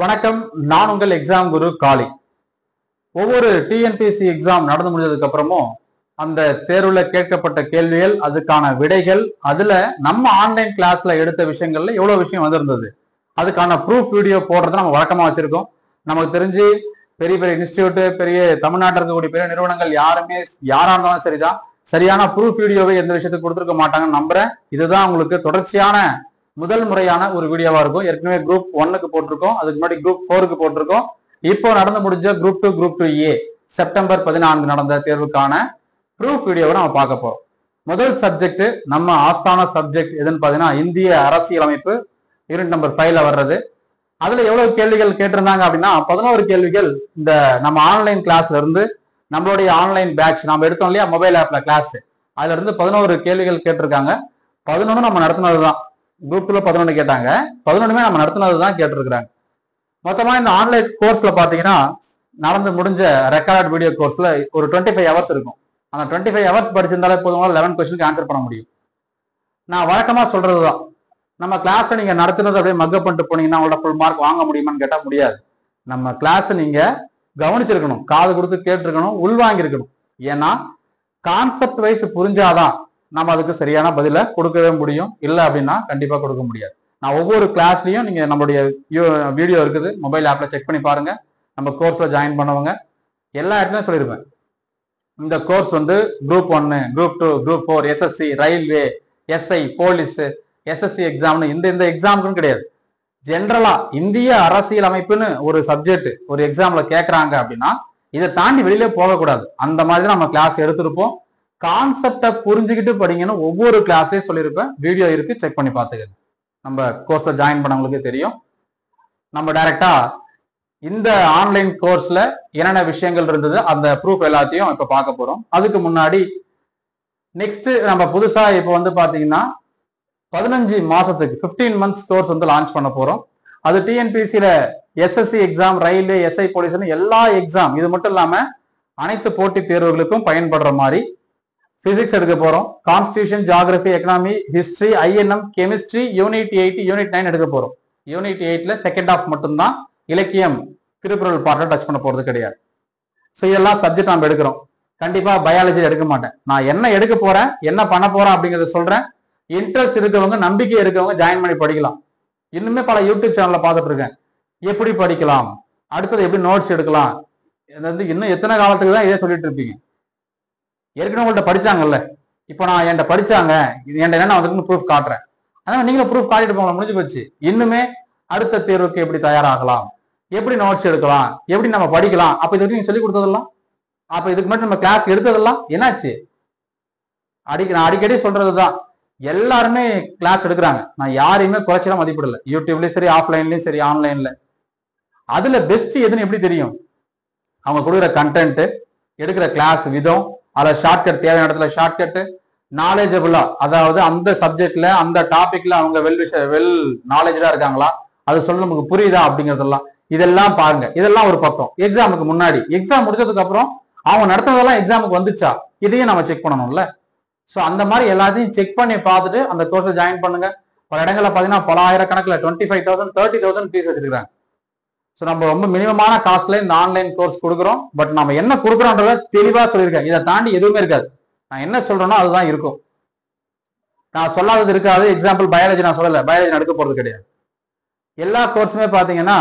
வணக்கம். நான் உங்கள் எக்ஸாம் குரு காளி. ஒவ்வொரு டிஎன்பிஎஸ்சி எக்ஸாம் நடந்து முடிஞ்சதுக்கு அப்புறமும் அந்த தேர்வுல கேட்கப்பட்ட கேள்விகள், அதுக்கான விடைகள், அதுல நம்ம ஆன்லைன் கிளாஸ்ல எடுத்த விஷயங்கள்ல எவ்வளவு விஷயம் வந்திருந்தது, அதுக்கான ப்ரூஃப் வீடியோ போடுறத நம்ம வழக்கமா வச்சிருக்கோம். நமக்கு தெரிஞ்சு பெரிய பெரிய இன்ஸ்டிடியூட், பெரிய தமிழ்நாட்டில் இருக்கக்கூடிய பெரிய நிறுவனங்கள் யாரா இருந்தாலும் சரிதான், சரியான ப்ரூஃப் வீடியோவை எந்த விஷயத்துக்கு கொடுத்துருக்க மாட்டாங்கன்னு நம்புறேன். இதுதான் உங்களுக்கு தொடர்ச்சியான முதல் முறையான ஒரு வீடியோவா இருக்கும். ஏற்கனவே குரூப் 1க்கு போட்டிருக்கோம், அதுக்கு முன்னாடி குரூப் 4க்கு போட்டிருக்கோம். இப்போ நடந்து முடிஞ்ச குரூப் 2 குரூப் 2A செப்டம்பர் 14 நடந்த தேர்வுக்கான ப்ரூஃப் வீடியோவை நம்ம பார்க்க போறோம். முதல் சப்ஜெக்ட், நம்ம ஆஸ்தான சப்ஜெக்ட் எதுன்னு பாத்தீங்கன்னா இந்திய அரசியலமைப்பு, யூனிட் நம்பர் 5ல வர்றது. அதுல எவ்வளவு கேள்விகள் கேட்டிருந்தாங்க அப்படின்னா 11 கேள்விகள் இந்த நம்ம ஆன்லைன் கிளாஸ்ல இருந்து, நம்மளுடைய ஆன்லைன் பேட்ச் நம்ம எடுத்தோம் இல்லையா மொபைல் ஆப்ல கிளாஸ், அதுல இருந்து 11 கேள்விகள் கேட்டிருக்காங்க. 11 நம்ம நடத்தினதுதான். குரூப் 2ல 11 கேட்டாங்க, 11மே நம்ம நடத்தினதுதான் கேட்டிருக்கிறாங்க. மொத்தமா இந்த ஆன்லைன் கோர்ஸ்ல பாத்தீங்கன்னா நடந்து முடிஞ்ச ரெக்கார்ட் வீடியோ கோர்ஸ்ல ஒரு 25 ஹவர்ஸ் இருக்கும். அந்த 25 ஹவர்ஸ் படிச்சிருந்தாலே போதும் 11 கொஸ்டினுக்கு ஆன்சர் பண்ண முடியும். நான் வழக்கமா சொல்றதுதான், நம்ம கிளாஸ்ல நீங்க நடத்துனது அப்படியே மக்கப் பண்ணிட்டு போனீங்கன்னா உங்களோட ஃபுல் மார்க் வாங்க முடியுமான்னு கேட்டா முடியாது. நம்ம கிளாஸ் நீங்க கவனிச்சிருக்கணும், காது கொடுத்து கேட்டிருக்கணும், உள்வாங்கியிருக்கணும். ஏன்னா கான்செப்ட் வைஸ் புரிஞ்சாதான் நம்ம அதுக்கு சரியான பதில கொடுக்கவே முடியும். இல்லை அப்படின்னா கண்டிப்பா கொடுக்க முடியாது. நான் ஒவ்வொரு கிளாஸ்லயும் நீங்க நம்மளுடைய வீடியோ இருக்குது, மொபைல் ஆப்ல செக் பண்ணி பாருங்க. நம்ம கோர்ஸ்ல ஜாயின் பண்ணவங்க எல்லா இடத்துலயும் சொல்லியிருப்பேன், இந்த கோர்ஸ் வந்து group 1, group 2, group 4, SSC, railway, SI, police, SSC எக்ஸாம்னு இந்த எக்ஸாமுக்குன்னு கிடையாது. ஜென்ரலா இந்திய அரசியல் அமைப்புன்னு ஒரு சப்ஜெக்ட் ஒரு எக்ஸாம்ல கேட்கறாங்க அப்படின்னா இதை தாண்டி வெளியிலே போகக்கூடாது. அந்த மாதிரி தான் நம்ம கிளாஸ் எடுத்திருப்போம். கான்செப்டை புரிஞ்சுக்கிட்டு படிங்கன்னு ஒவ்வொரு கிளாஸ்லயும் சொல்லியிருப்பேன். வீடியோ இருக்கு, செக் பண்ணி பார்த்துக்கங்க. நம்ம கோர்ஸ்ல ஜாயின் பண்ணவங்களுக்கு தெரியும். நம்ம டைரக்டா இந்த ஆன்லைன் கோர்ஸ்ல என்னென்ன விஷயங்கள் இருந்தது அந்த ப்ரூஃப் எல்லாத்தையும் இப்ப பார்க்க போறோம். அதுக்கு முன்னாடி நெக்ஸ்ட் நம்ம புதுசா இப்ப வந்து பாத்தீங்கன்னா 15 மாசத்துக்கு 15 மந்த்ஸ் கோர்ஸ் வந்து லான்ச் பண்ண போறோம். அது டிஎன்பிஎஸ்சியில SSC exam, railway, SI, police எல்லா எக்ஸாம், இது மட்டும் இல்லாம அனைத்து போட்டித் தேர்வுகளுக்கும் பயன்படுற மாதிரி பிசிக்ஸ் எடுக்க போறோம், constitution, geography, economy, history, INM, chemistry, unit 8, unit 9 எடுக்க போறோம். யூனிட் 8ல செகண்ட் ஹாஃப் மட்டும்தான், இலக்கியம், திருக்குறள் பாட்டை டச் பண்ண போறது கிடையாது. ஸோ இதெல்லாம் சப்ஜெக்ட் நம்ம எடுக்கிறோம். கண்டிப்பா பயாலஜி எடுக்க மாட்டேன். நான் என்ன எடுக்க போறேன், என்ன பண்ண போறேன் அப்படிங்கறத சொல்றேன். இன்ட்ரெஸ்ட் இருக்கவங்க, நம்பிக்கை இருக்கவங்க ஜாயின் பண்ணி படிக்கலாம். இன்னுமே பல யூடியூப் சேனல்ல பார்த்துட்டு இருக்கேன், எப்படி படிக்கலாம், அடுத்தது எப்படி நோட்ஸ் எடுக்கலாம். இன்னும் எத்தனை காலத்துக்கு தான் இதே சொல்லிட்டு இருப்பீங்க? ஏற்கனவே உங்கள்கிட்ட படிச்சாங்கல்ல, இப்போ நான் என்கிட்ட படிச்சாங்க, என்கிட்ட என்ன வந்துருக்குன்னு ப்ரூஃப் காட்டுறேன். அதனால நீங்களும் ப்ரூஃப் காட்டிட்டு போங்க, முடிஞ்சு போச்சு. இன்னுமே அடுத்த தேர்வுக்கு எப்படி தயாராகலாம், எப்படி நோட்ஸ் எடுக்கலாம், எப்படி நம்ம படிக்கலாம், அப்ப இது வரைக்கும் சொல்லி கொடுத்ததெல்லாம், அப்ப இதுக்கு மட்டும் நம்ம கிளாஸ் எடுத்ததெல்லாம் என்னாச்சு? நான் அடிக்கடி சொல்றதுதான், எல்லாருமே கிளாஸ் எடுக்கிறாங்க. நான் யாரையுமே குறைச்சலாம் மதிப்பிடல. யூடியூப்லயும் சரி, ஆஃப்லைன்லயும் சரி, ஆன்லைன்ல. அதுல பெஸ்ட் எதுன்னு எப்படி தெரியும்? அவங்க கொடுக்குற கண்டென்ட், எடுக்கிற கிளாஸ் விதம், அதில் ஷார்ட்கட், தேவையான இடத்துல ஷார்ட்கட், நாலேஜபிளா, அதாவது அந்த சப்ஜெக்ட்ல அந்த டாபிக்ல அவங்க வெல் நாலேஜா இருக்காங்களா, அது சொல்ல நமக்கு புரியுதா அப்படிங்கிறதெல்லாம் இதெல்லாம் பாருங்க. இதெல்லாம் ஒரு பக்கம். எக்ஸாமுக்கு முன்னாடி, எக்ஸாம் முடிஞ்சதுக்கு அப்புறம் அவங்க நடத்துனதெல்லாம் எக்ஸாமுக்கு வந்துச்சா, இதையும் நம்ம செக் பண்ணணும்ல. ஸோ அந்த மாதிரி எல்லாத்தையும் செக் பண்ணி பார்த்துட்டு அந்த கோர்ஸை ஜாயின் பண்ணுங்க. பல இடங்கள்ல பார்த்தீங்கன்னா பல ஆயிரக்கணக்கில் 25,000 30,000 ஃபீஸ் வச்சிருக்காங்க. ஸோ நம்ம ரொம்ப மினிமமான காஸ்ட்ல இந்த ஆன்லைன் கோர்ஸ் கொடுக்குறோம். பட் நம்ம என்ன கொடுக்குறோன்றத தெளிவா சொல்லியிருக்கேன். இதை தாண்டி எதுவுமே இருக்காது. நான் என்ன சொல்றேனோ அதுதான் இருக்கும். நான் சொல்லாதது இருக்காது. எக்ஸாம்பிள் பயாலஜி நான் சொல்லலை, பயாலஜி எடுக்க போறது கிடையாது. எல்லா கோர்ஸுமே பாத்தீங்கன்னா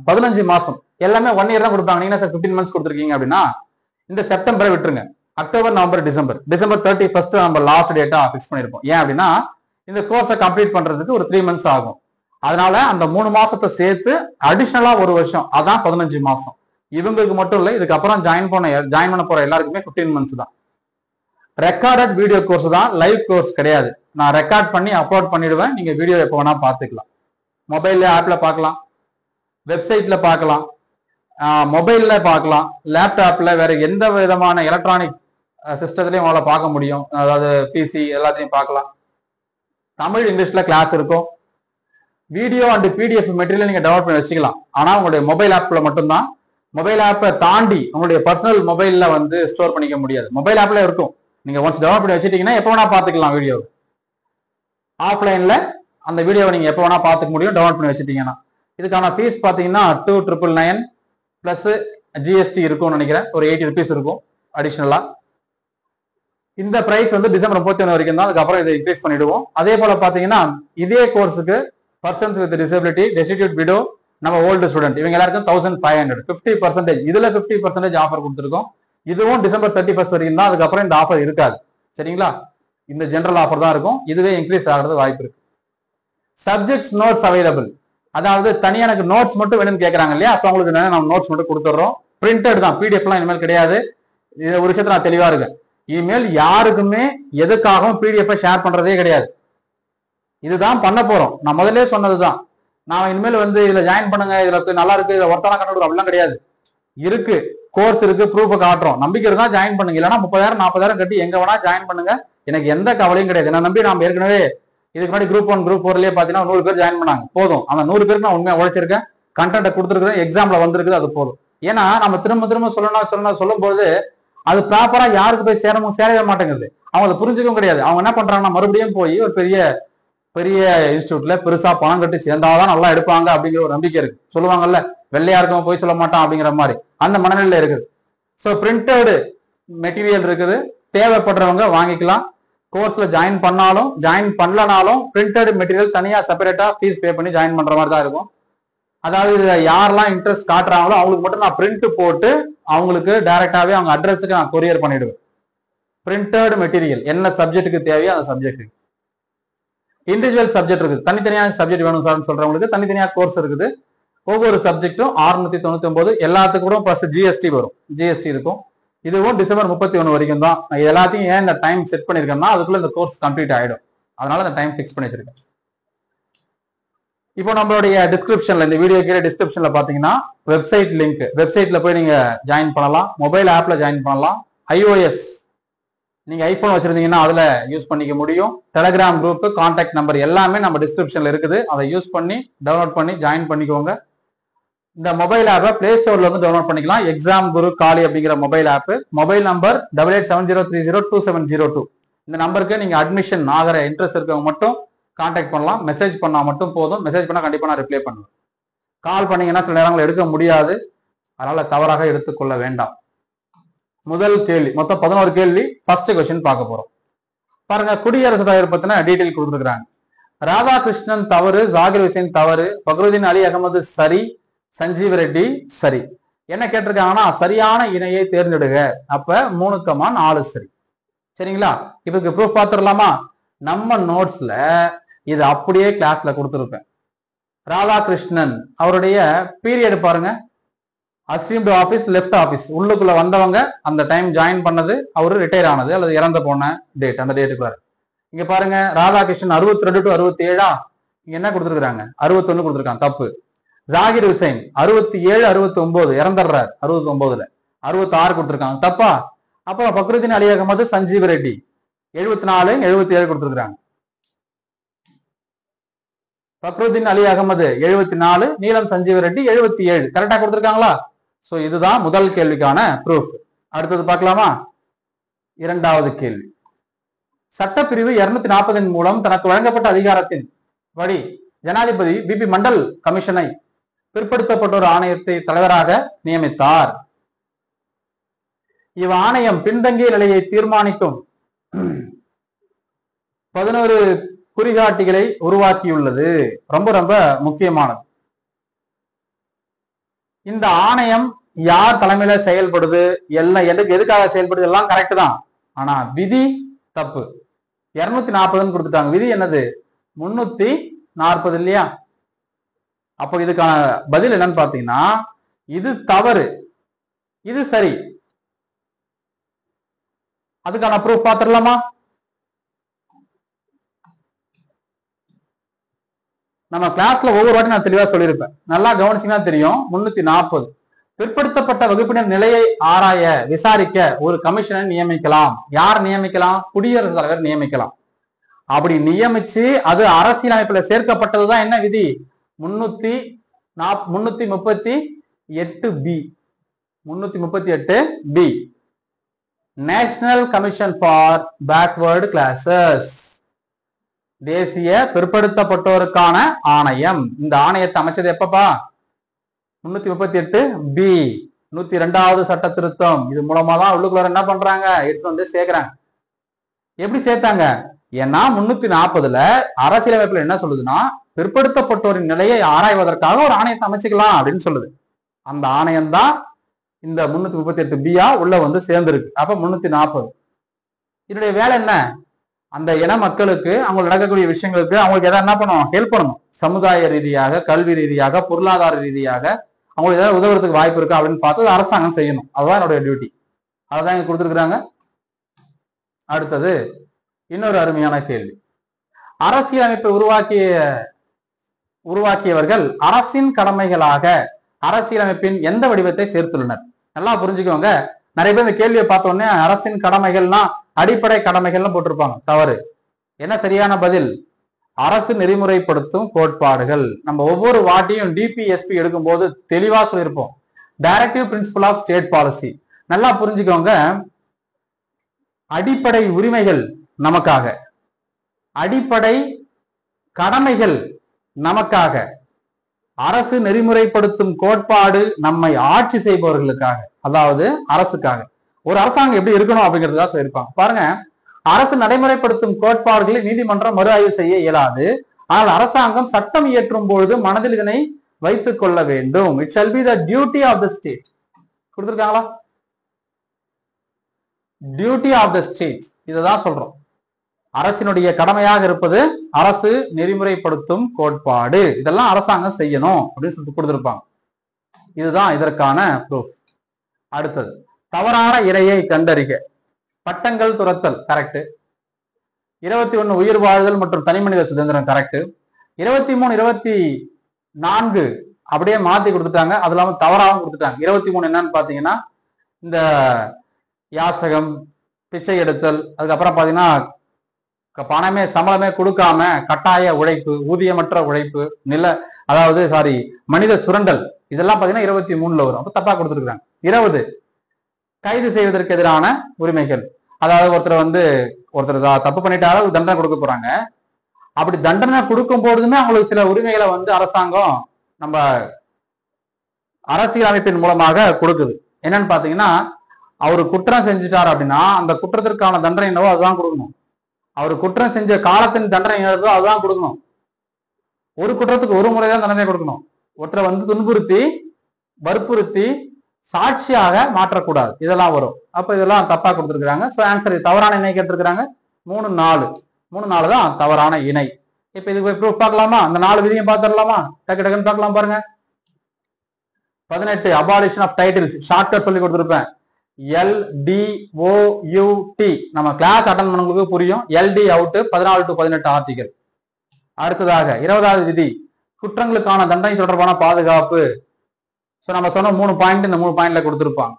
15 மாசம், எல்லாமே 1 இயர் தான் கொடுப்பாங்க. நீங்க சார் 15 மந்த்ஸ் கொடுத்துருக்கீங்க அப்படின்னா இந்த செப்டம்பரை விட்டுருங்க. அக்டோபர், நவம்பர், டிசம்பர் 31 நம்ம லாஸ்ட் டேட்டா ஃபிக்ஸ் பண்ணிருப்போம். ஏன் அப்படின்னா இந்த கோர்ஸை கம்ப்ளீட் பண்றதுக்கு ஒரு 3 மந்த்ஸ் ஆகும். அதனால அந்த 3 மாசத்தை சேர்த்து அடிஷனலா 1 வருஷம், அதான் 15 மாசம். இவங்களுக்கு மட்டும் இல்லை, இதுக்கப்புறம் ஜாயின் பண்ண போற எல்லாருக்குமே 15 மந்த்ஸ் தான். ரெக்கார்டட் வீடியோ கோர்ஸ் தான், லைவ் கோர்ஸ் கிடையாது. நான் ரெக்கார்ட் பண்ணி அப்லோட் பண்ணிடுவேன். நீங்க வீடியோ எப்போ வேணா பார்த்துக்கலாம். மொபைல்ல ஆப்ல பார்க்கலாம், வெப்சைட்ல பார்க்கலாம், மொபைல்ல பார்க்கலாம், லேப்டாப்ல, வேற எந்த விதமான எலக்ட்ரானிக் சிஸ்டத்துலயும் உங்களால பார்க்க முடியும். அதாவது பிசி எல்லாத்தையும் பார்க்கலாம். தமிழ், இங்கிலீஷ்ல கிளாஸ் இருக்கும். வீடியோ அண்ட் பிடிஎஃப் மெட்டீரியல் நீங்க டவுன்லோட் பண்ணி வச்சுக்கலாம். ஆனா உங்களுடைய மொபைல் ஆப்ல மட்டும்தான். மொபைல் ஆப்பை தாண்டி உங்களுடைய பர்சனல் மொபைல்ல வந்து ஸ்டோர் பண்ணிக்க முடியாது. மொபைல் ஆப்ல இருக்கும். நீங்க ஒன்ஸ் டவுன்லோட் பண்ணி வச்சுட்டீங்கன்னா எப்போ வேணா பார்த்துக்கலாம் வீடியோ. ஆஃப்லைன்ல அந்த வீடியோவை நீங்க எப்போ வேணா பார்த்துக்க முடியும், டவுன்லோட் பண்ணி வச்சுட்டீங்கன்னா. இதுக்கான ஃபீஸ் பாத்தீங்கன்னா 2,999 பிளஸ் ஜிஎஸ்டி இருக்கும்னு நினைக்கிறேன். ஒரு 80 rupees இருக்கும் அடிஷனலா. இந்த பிரைஸ் வந்து டிசம்பர் 31 வரைக்கும் தான். அதுக்கப்புறம் இதை இன்க்ரீஸ் பண்ணிடுவோம். அதே போல பாத்தீங்கன்னா இதே கோர்ஸுக்கு persons with disability, destitute widow, நம்ம ஓல்டு ஸ்டூடெண்ட் இவங்க எல்லாருக்கும் 1,500 50%. இதுல 50% ஆஃபர் கொடுத்துருக்கோம். இதுவும் டிசம்பர் 31 வரைக்கும் தான். அதுக்கப்புறம் இந்த ஆஃபர் இருக்காது. சரிங்களா? இந்த ஜெனரல் ஆஃபர் தான் இருக்கும். இதுவே இன்க்ரீஸ் ஆகிறது வாய்ப்பு இருக்கு. Subjects notes available. அதாவது தனியா எனக்கு நோட்ஸ் மட்டும் வேணும்னு கேட்கறாங்க இல்லையா? ஸோ உங்களுக்கு நம்ம நோட்ஸ் மட்டும் கொடுத்துட்றோம். பிரிண்டட் தான், பிடிஎஃப்லாம் இனிமேல் கிடையாது. இது ஒரு விஷயத்துல நான் தெளிவா இருக்கேன். இனிமேல் யாருக்குமே எதுக்காகவும் பிடிஎஃப் ஷேர் பண்றதே கிடையாது. இதுதான் பண்ண போறோம். நான் முதல்ல சொன்னதுதான். நான் இனிமேல் வந்து இதுல ஜாயின் பண்ணுங்க, இதுல நல்லா இருக்கு, இதுல ஒருத்தான கண்டுபிடிக்கும் அப்படிலாம் கிடையாது. இருக்கு, கோர்ஸ் இருக்கு, ப்ரூஃப் காட்டுறோம். நம்பிக்கை இருந்தா ஜாயின் பண்ணுங்க. இல்லைன்னா 30,000 40,000 கட்டி எங்க வேணா ஜாயின் பண்ணுங்க. எனக்கு எந்த கவலையும் கிடையாது. என்ன நம்பி நாம ஏற்கனவே இதுக்கு முன்னாடி குரூப் 1 குரூப் 4லயே பாத்தீங்கன்னா 100 பேர் ஜாயின் பண்ணாங்க. போதும். அந்த 100 பேருக்கு நான் உண்மையா உழைச்சிருக்கேன், கண்டென்ட் கொடுத்துருக்கேன், எக்ஸாம்ல வந்திருக்குது, அது போதும். ஏன்னா நம்ம திரும்ப திரும்ப சொல்லும் போது அது ப்ராப்பரா யாருக்கு போய் சேரவே மாட்டேங்குது. அவங்க அதை புரிஞ்சுக்கவும் கிடையாது. அவங்க என்ன பண்றாங்கன்னா மறுபடியும் போய் ஒரு பெரிய பெரிய இன்ஸ்டியூட்ல பெருசா பணம் கட்டி சேர்ந்தாதான் நல்லா எடுப்பாங்க அப்படிங்கிற ஒரு நம்பிக்கை இருக்கு. சொல்லுவாங்கல்ல, வெள்ளையா இருக்கவங்க போய் சொல்ல மாட்டான் அப்படிங்கிற மாதிரி அந்த மனநிலையில இருக்குது. ஸோ பிரிண்டட் மெட்டீரியல் இருக்குது, தேவைப்படுறவங்க வாங்கிக்கலாம். கோர்ஸ்ல ஜாயின் பண்ணாலும் ஜாயின் பண்ணலனாலும் பிரிண்டட் மெட்டீரியல் தனியா செப்பரேட்டா ஃபீஸ் பே பண்ணி ஜாயின் பண்ற மாதிரி தான் இருக்கும். அதாவது இதுல யாரெல்லாம் இன்ட்ரெஸ்ட் காட்டுறாங்களோ அவங்களுக்கு மட்டும் நான் பிரிண்ட் போட்டு அவங்களுக்கு டைரக்டாவே அவங்க அட்ரஸுக்கு நான் கொரியர் பண்ணிடுவேன். பிரிண்டட் மெட்டீரியல் என்ன சப்ஜெக்ட்டுக்கு தேவையோ அந்த சப்ஜெக்ட். இண்டிவிஜுவல் சப்ஜெக்ட் இருக்குது, தனித்தனியாக சப்ஜெக்ட் வேணும் சார் சொல்றவங்களுக்கு தனித்தனியா கோர்ஸ் இருக்குது. ஒவ்வொரு சப்ஜெக்டும் 699. எல்லாத்துக்கும் கூட பிளஸ் ஜிஎஸ்டி வரும், ஜிஎஸ்டி இருக்கும். இதுவும் டிசம்பர் 31 வரைக்கும் தான். நான் எல்லாத்தையும் ஏன் இந்த டைம் செட் பண்ணிருக்கேன்னா அதுக்குள்ள இந்த கோர்ஸ் கம்ப்ளீட் ஆயிடும். அதனால இந்த டைம் பிக்ஸ் பண்ணி வச்சிருக்கேன். இப்போ நம்மளுடைய டிஸ்கிரிப்ஷன்ல, இந்த வீடியோ கீழே டிஸ்கிரிப்ஷன்ல பாத்தீங்கன்னா வெப்சைட் லிங்க், வெப்சைட்ல போய் நீங்க ஜாயின் பண்ணலாம். மொபைல் ஆப்ல ஜாயின் பண்ணலாம். iOS நீங்க ஐபோன் வச்சிருந்தீங்கன்னா அதுல யூஸ் பண்ணிக்க முடியும். டெலிகிராம் குரூப், கான்டாக்ட் நம்பர் எல்லாமே நம்ம டிஸ்கிரிப்ஷன்ல இருக்குது. அதை யூஸ் பண்ணி டவுன்லோட் பண்ணி ஜாயின் பண்ணிக்கோங்க. இந்த மொபைல் ஆப்பை பிளே ஸ்டோர்ல இருந்து டவுன்லோட் பண்ணிக்கலாம். எக்ஸாம் குரு காலி அப்படிங்கிற மொபைல் ஆப். Mobile number 8870302702. இந்த நம்பருக்கு நீங்க அட்மிஷன் ஆகிற இன்ட்ரெஸ்ட் இருக்கவங்க மட்டும் கான்டாக்ட் பண்ணலாம். மெசேஜ் பண்ணா மட்டும் போதும். மெசேஜ் பண்ணா கண்டிப்பா நான் ரிப்ளை பண்ணுவேன். கால் பண்ணீங்கன்னா சில நேரங்கள் எடுக்க முடியாது, அதனால தவறாக எடுத்துக்கொள்ள வேண்டாம். முதல் கேள்வி, மொத்தம் 11 கேள்வி. ஃபர்ஸ்ட் கொஸ்டின் பார்க்க போறோம். பாருங்க, குடியரசுத் தலைவர் பத்தின டீடைல் கொடுத்துருக்காங்க. ராதாகிருஷ்ணன் தவறு, ஜாகிர் ஹுசைன் தவறு, பக்ருதீன் அலி அகமது சரி, சஞ்சீவ் ரெட்டி சரி. என்ன கேட்டிருக்காங்கன்னா சரியான இணையை தேர்ந்தெடுக. அப்ப 3,4 சரி. சரிங்களா? இதுக்கு ப்ரூஃப் பார்த்துடலாமா? நம்ம நோட்ஸ்ல இது அப்படியே கிளாஸ்ல கொடுத்துருப்பேன். ராதாகிருஷ்ணன் அவருடைய பீரியட் பாருங்க, அசியூம்டு ஆபீஸ், லெஃப்ட் ஆபீஸ். உள்ளுக்குள்ள வந்தவங்க அந்த டைம் ஜாயின் பண்ணது, அவரு ரிட்டையர் ஆனது அல்லது இறந்து போன டேட், அந்த டேட்டுக்கு பாரு. இங்க பாருங்க, ராதாகிருஷ்ணன் 62 to 67. இங்க என்ன கொடுத்துருக்காங்க? 61 கொடுத்துருக்காங்க, தப்பு. ஜாகிர் ஹுசைன் 67 69 இறந்துடுறாரு 69ல. 66 கொடுத்துருக்காங்க, தப்பா? அப்புறம் பக்ருதீன் அலி அகமது, சஞ்சீவ் ரெட்டி 74 77 கொடுத்துருக்காங்க. பக்ருதீன் அலி அகமது 74, நீலம் சஞ்சீவ் ரெட்டி 77. கரெக்டா கொடுத்துருக்காங்களா? சோ இதுதான் முதல் கேள்விக்கான ப்ரூஃப். அடுத்தது பார்க்கலாமா? இரண்டாவது கேள்வி. சட்டப்பிரிவு 240 மூலம் தனக்கு வழங்கப்பட்ட அதிகாரத்தின் படி ஜனாதிபதி பிபி மண்டல் கமிஷனை பிற்படுத்தப்பட்டோர் ஆணையத்தை தலைவராக நியமித்தார். இவ் ஆணையம் பின்தங்கிய நிலையை தீர்மானிக்கும் 11 குறிகாட்டிகளை உருவாக்கியுள்ளது. ரொம்ப ரொம்ப முக்கியமானது. இந்த ஆணையம் யார் தலைமையில செயல்படுது, எல்லாம் எதுக்காக செயல்படுது, எல்லாம் கரெக்ட் தான். ஆனா விதி தப்பு. 240 கொடுத்துட்டாங்க. விதி என்னது? 340 இல்லையா? அப்போ இதுக்கான பதில் என்னன்னு பாத்தீங்கன்னா இது தவறு, இது சரி. அதுக்கான ப்ரூஃப் பார்த்துடலாமா? நம்ம கிளாஸ்ல ஒவ்வொரு வாட்டி நான் தெளிவா சொல்லியிருப்பேன், நல்லா கவனிச்சீங்கன்னா தெரியும். 340 பிற்படுத்தப்பட்ட வகுப்பினர் நிலையை ஆராய விசாரிக்க ஒரு கமிஷனை நியமிக்கலாம். யார் நியமிக்கலாம்? குடியரசுத் தலைவர் நியமிக்கலாம். அப்படி நியமிச்சு அது அரசியலமைப்புல சேர்க்கப்பட்டதுதான் என்ன விதி? 338B. 338B, national commission for backward classes. தேசிய பிற்படுத்தப்பட்டோருக்கான ஆணையம். இந்த ஆணையத்தை அமைச்சது எப்பப்பா? 338 பி, 102வது சட்ட திருத்தம். இது மூலமா தான் உள்ளுக்குள்ள என்ன பண்றாங்க, எடுத்து வந்து சேர்க்கிறாங்க. எப்படி சேர்த்தாங்க? ஏன்னா 340ல அரசியலமைப்புல என்ன சொல்லுதுன்னா, பிற்படுத்தப்பட்டோரின் நிலையை ஆராய்வதற்காக ஒரு ஆணையத்தை அமைச்சுக்கலாம் அப்படின்னு சொல்லுது. அந்த ஆணையம் தான் இந்த 338 பியா உள்ள வந்து சேர்ந்திருக்கு. அப்ப 340 இதனுடைய வேலை என்ன? அந்த இன மக்களுக்கு அவங்களுக்கு நடக்கக்கூடிய விஷயங்களுக்கு அவங்களுக்கு எதாவது என்ன பண்ணணும், ஹெல்ப் பண்ணணும். சமுதாய ரீதியாக, கல்வி ரீதியாக, பொருளாதார ரீதியாக அவங்களுக்கு ஏதாவது உதவுறதுக்கு வாய்ப்பு இருக்கு அப்படின்னு பார்த்து அரசாங்கம் செய்யணும். அதுதான் என்னுடைய டியூட்டி. அதான் இங்க கொடுத்துருக்குறாங்க. அடுத்தது இன்னொரு அருமையான கேள்வி. அரசியலமைப்பை உருவாக்கியவர்கள் அரசின் கடமைகளாக அரசியலமைப்பின் எந்த வடிவத்தை சேர்த்துள்ளனர்? நல்லா புரிஞ்சுக்கோங்க. நிறைய பேர் இந்த கேள்வியை பார்த்த உடனே அரசின் கடமைகள்னா அடிப்படை கடமைகள்னு போட்டிருப்பாங்க. தவறு. என்ன சரியான பதில்? அரசு நெறிமுறைப்படுத்தும் கோட்பாடுகள். நம்ம ஒவ்வொரு வாட்டியும் டிபிஎஸ்பி எடுக்கும் போது தெளிவா சொல்லியிருப்போம். Directive principle of state policy. நல்லா புரிஞ்சுக்கோங்க. அடிப்படை உரிமைகள் நமக்காக, அடிப்படை கடமைகள் நமக்காக, அரசு நெறிமுறைப்படுத்தும் கோட்பாடு நம்மை ஆட்சி செய்பவர்களுக்காக, அதாவது அரசுக்காக. ஒரு அரசாங்கம் எப்படி இருக்கணும் அப்படிங்கிறதுக்காக சொல்லியிருப்பாங்க. பாருங்க, அரசு நடைமுறைப்படுத்தும் கோட்பாடுகளை நீதிமன்றம் மறு ஆய்வு செய்ய இயலாது. ஆனால் அரசாங்கம் சட்டம் இயற்றும் பொழுது மனதில் இதனை வைத்துக் கொள்ள வேண்டும். It shall be the duty of the state. கொடுத்திருக்காங்களா? Duty of the state. இதுதான் சொல்றோம். அரசினுடைய கடமையாக இருப்பது அரசு நெறிமுறைப்படுத்தும் கோட்பாடு. இதெல்லாம் அரசாங்கம் செய்யணும் அப்படின்னு சொல்லிட்டு கொடுத்திருப்பாங்க. இதுதான் இதற்கான ப்ரூஃப். அடுத்தது, தவறான இடையை கண்டறிக. பட்டங்கள் துரத்தல் கரெக்ட். 21 உயிர் வாழ்தல் மற்றும் தனிமனித சுதந்திரம் கரெக்ட். 23, 24 அப்படியே மாத்தி கொடுத்துட்டாங்க. அது இல்லாம தவறாகவும் கொடுத்துட்டாங்க. 23 என்னன்னு பாத்தீங்கன்னா, இந்த யாசகம், பிச்சை எடுத்தல், அதுக்கப்புறம் பாத்தீங்கன்னா பணமே சம்பளமே கொடுக்காம கட்டாய உழைப்பு, ஊதியமற்ற உழைப்பு, மனித சுரண்டல், இதெல்லாம் பாத்தீங்கன்னா 23ல வரும். அப்ப தப்பா கொடுத்துருக்காங்க. 20 கைது செய்வதற்கு எதிரான உரிமைகள். அதாவது ஒருத்தர் தப்பு பண்ணிட்டாலும் ஒரு தண்டனை கொடுக்க போறாங்க. அப்படி தண்டனை கொடுக்கும் பொழுதுமே அவங்களுக்கு சில உரிமைகளை அரசாங்கம் நம்ம அரசியல் அமைப்பின் மூலமாக கொடுக்குது. என்னன்னு பாத்தீங்கன்னா, அவரு குற்றம் செஞ்சுட்டார் அப்படின்னா அந்த குற்றத்திற்கான தண்டனை என்னவோ அதுதான் கொடுக்கணும். அவர் குற்றம் செஞ்ச காலத்தின் தண்டனை என்னதோ அதுதான் கொடுக்கணும். ஒரு குற்றத்துக்கு ஒரு முறைதான் தண்டனை கொடுக்கணும். ஒருத்தரை துன்புறுத்தி, வற்புறுத்தி சாட்சியாக மாற்றக்கூடாது. இதெல்லாம் வரும். அப்ப இதெல்லாம் தப்பா கொடுத்துருக்காங்க. ஸோ ஆன்சர் தவறான இணை கேட்டிருக்கிறாங்க. 3, 4 தான் தவறான இணை. இப்ப இதுக்கு ப்ரூஃப் பார்க்கலாமா? அந்த 4 விதியும் பார்த்துடலாமா? டக்கு டக்குன்னு பார்க்கலாம் பாருங்க. 18 அபாலிஷன் ஆஃப் டைட்டில்ஸ். ஷார்ட்கட் சொல்லி கொடுத்துருப்பேன். LDOUT. நம்ம கிளாஸ் அட்டன் பண்ணவங்களுக்கு புரியும். LD out 14 to 18 article. அடுத்ததாக 20வது விதி, குற்றங்களுக்கான தண்டனை தொடர்பான பாதுகாப்பு. நம்ம சொன்ன 3 பாயிண்ட் இந்த 3 பாயிண்ட்ல கொடுத்திருப்பாங்க.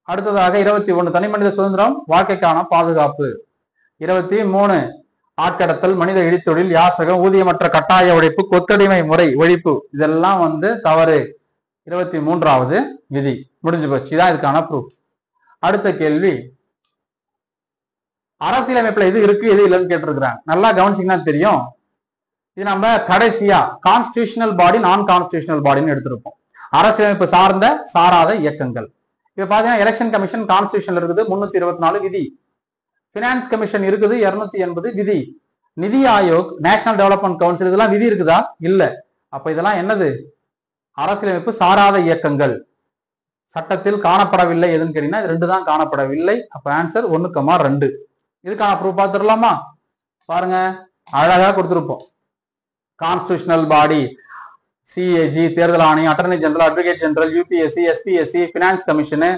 அடுத்ததாக 21 தனிமனித சுதந்திரம், வாழ்க்கைக்கான பாதுகாப்பு. 23 ஆட்கடத்தல், மனித இழித்தொழில், யாசகம், ஊதியமற்ற கட்டாய உழைப்பு, கொத்தடிமை முறை ஒழிப்பு. இதெல்லாம் தவறு. 23வது விதி முடிஞ்சு போச்சு. இதான் இதுக்கான ப்ரூஃப். அடுத்த கேள்வி, அரசியலமைப்புல இது இருக்கு இது இல்லைன்னு கேட்டிருக்கிறாங்க. நல்லா கவனிச்சிங்கன்னா தெரியும். இது நம்ம கடைசியா கான்ஸ்டிடியூஷனல் பாடி, நான் கான்ஸ்டிடியூஷனல் பாடின்னு எடுத்திருப்போம். அரசியலமைப்பு சார்ந்த சாராத இயக்கங்கள். இப்ப பாத்தீங்கன்னா எலெக்ஷன் கமிஷன் கான்ஸ்டிடியூஷன்ல இருக்குது 324 விதி. பினான்ஸ் கமிஷன் இருக்குது 280 விதி. நிதி ஆயோக், நேஷனல் டெவலப்மெண்ட் கவுன்சில், இதெல்லாம் விதி இருக்குதா? இல்ல. அப்ப இதெல்லாம் என்னது? அரசியலமைப்பு சாராத இயக்கங்கள். சட்டத்தில் காணப்படவில்லை எதுன்னு கேட்டீங்கன்னா இது 2 தான் காணப்படவில்லை. அப்ப ஆன்சர் 1,2. இதுக்கான ப்ரூஃப் பார்த்துடலாமா? பாருங்க, அழகா கொடுத்திருப்போம். கான்ஸ்டிடியூஷனல் பாடி, CAG, தேர்தல் ஆணையம், attorney general, advocate general, UPSC, SPSC, finance commission,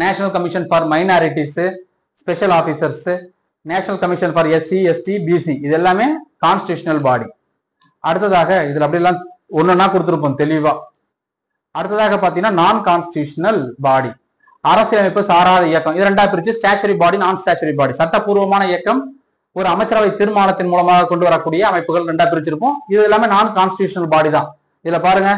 national commission for minorities, special officers, national commission for SC, ST, BC, இது எல்லாமே கான்ஸ்டிடியூஷனல் பாடி. அடுத்ததாக இதுல அப்படிலாம் ஒன்னொன்னா கொடுத்திருப்போம் தெளிவா. அடுத்ததாக பாத்தீங்கன்னா நான் கான்ஸ்டிடியூஷனல் பாடி, அரசியலமைப்பு சாராத இயக்கம். இது 2ஆ பிரிச்சு ஸ்டாச்சுரி பாடி, நான் ஸ்டாச்சுரி பாடி. சட்டப்பூர்வமான இயக்கம், ஒரு அமைச்சரவை தீர்மானத்தின் மூலமாக கொண்டு வரக்கூடிய அமைப்புகள் 2ஆ பிரிச்சிருப்போம். இது எல்லாமே நான் கான்ஸ்டிடியூஷனல் பாடி தான். இதுல பாருங்க,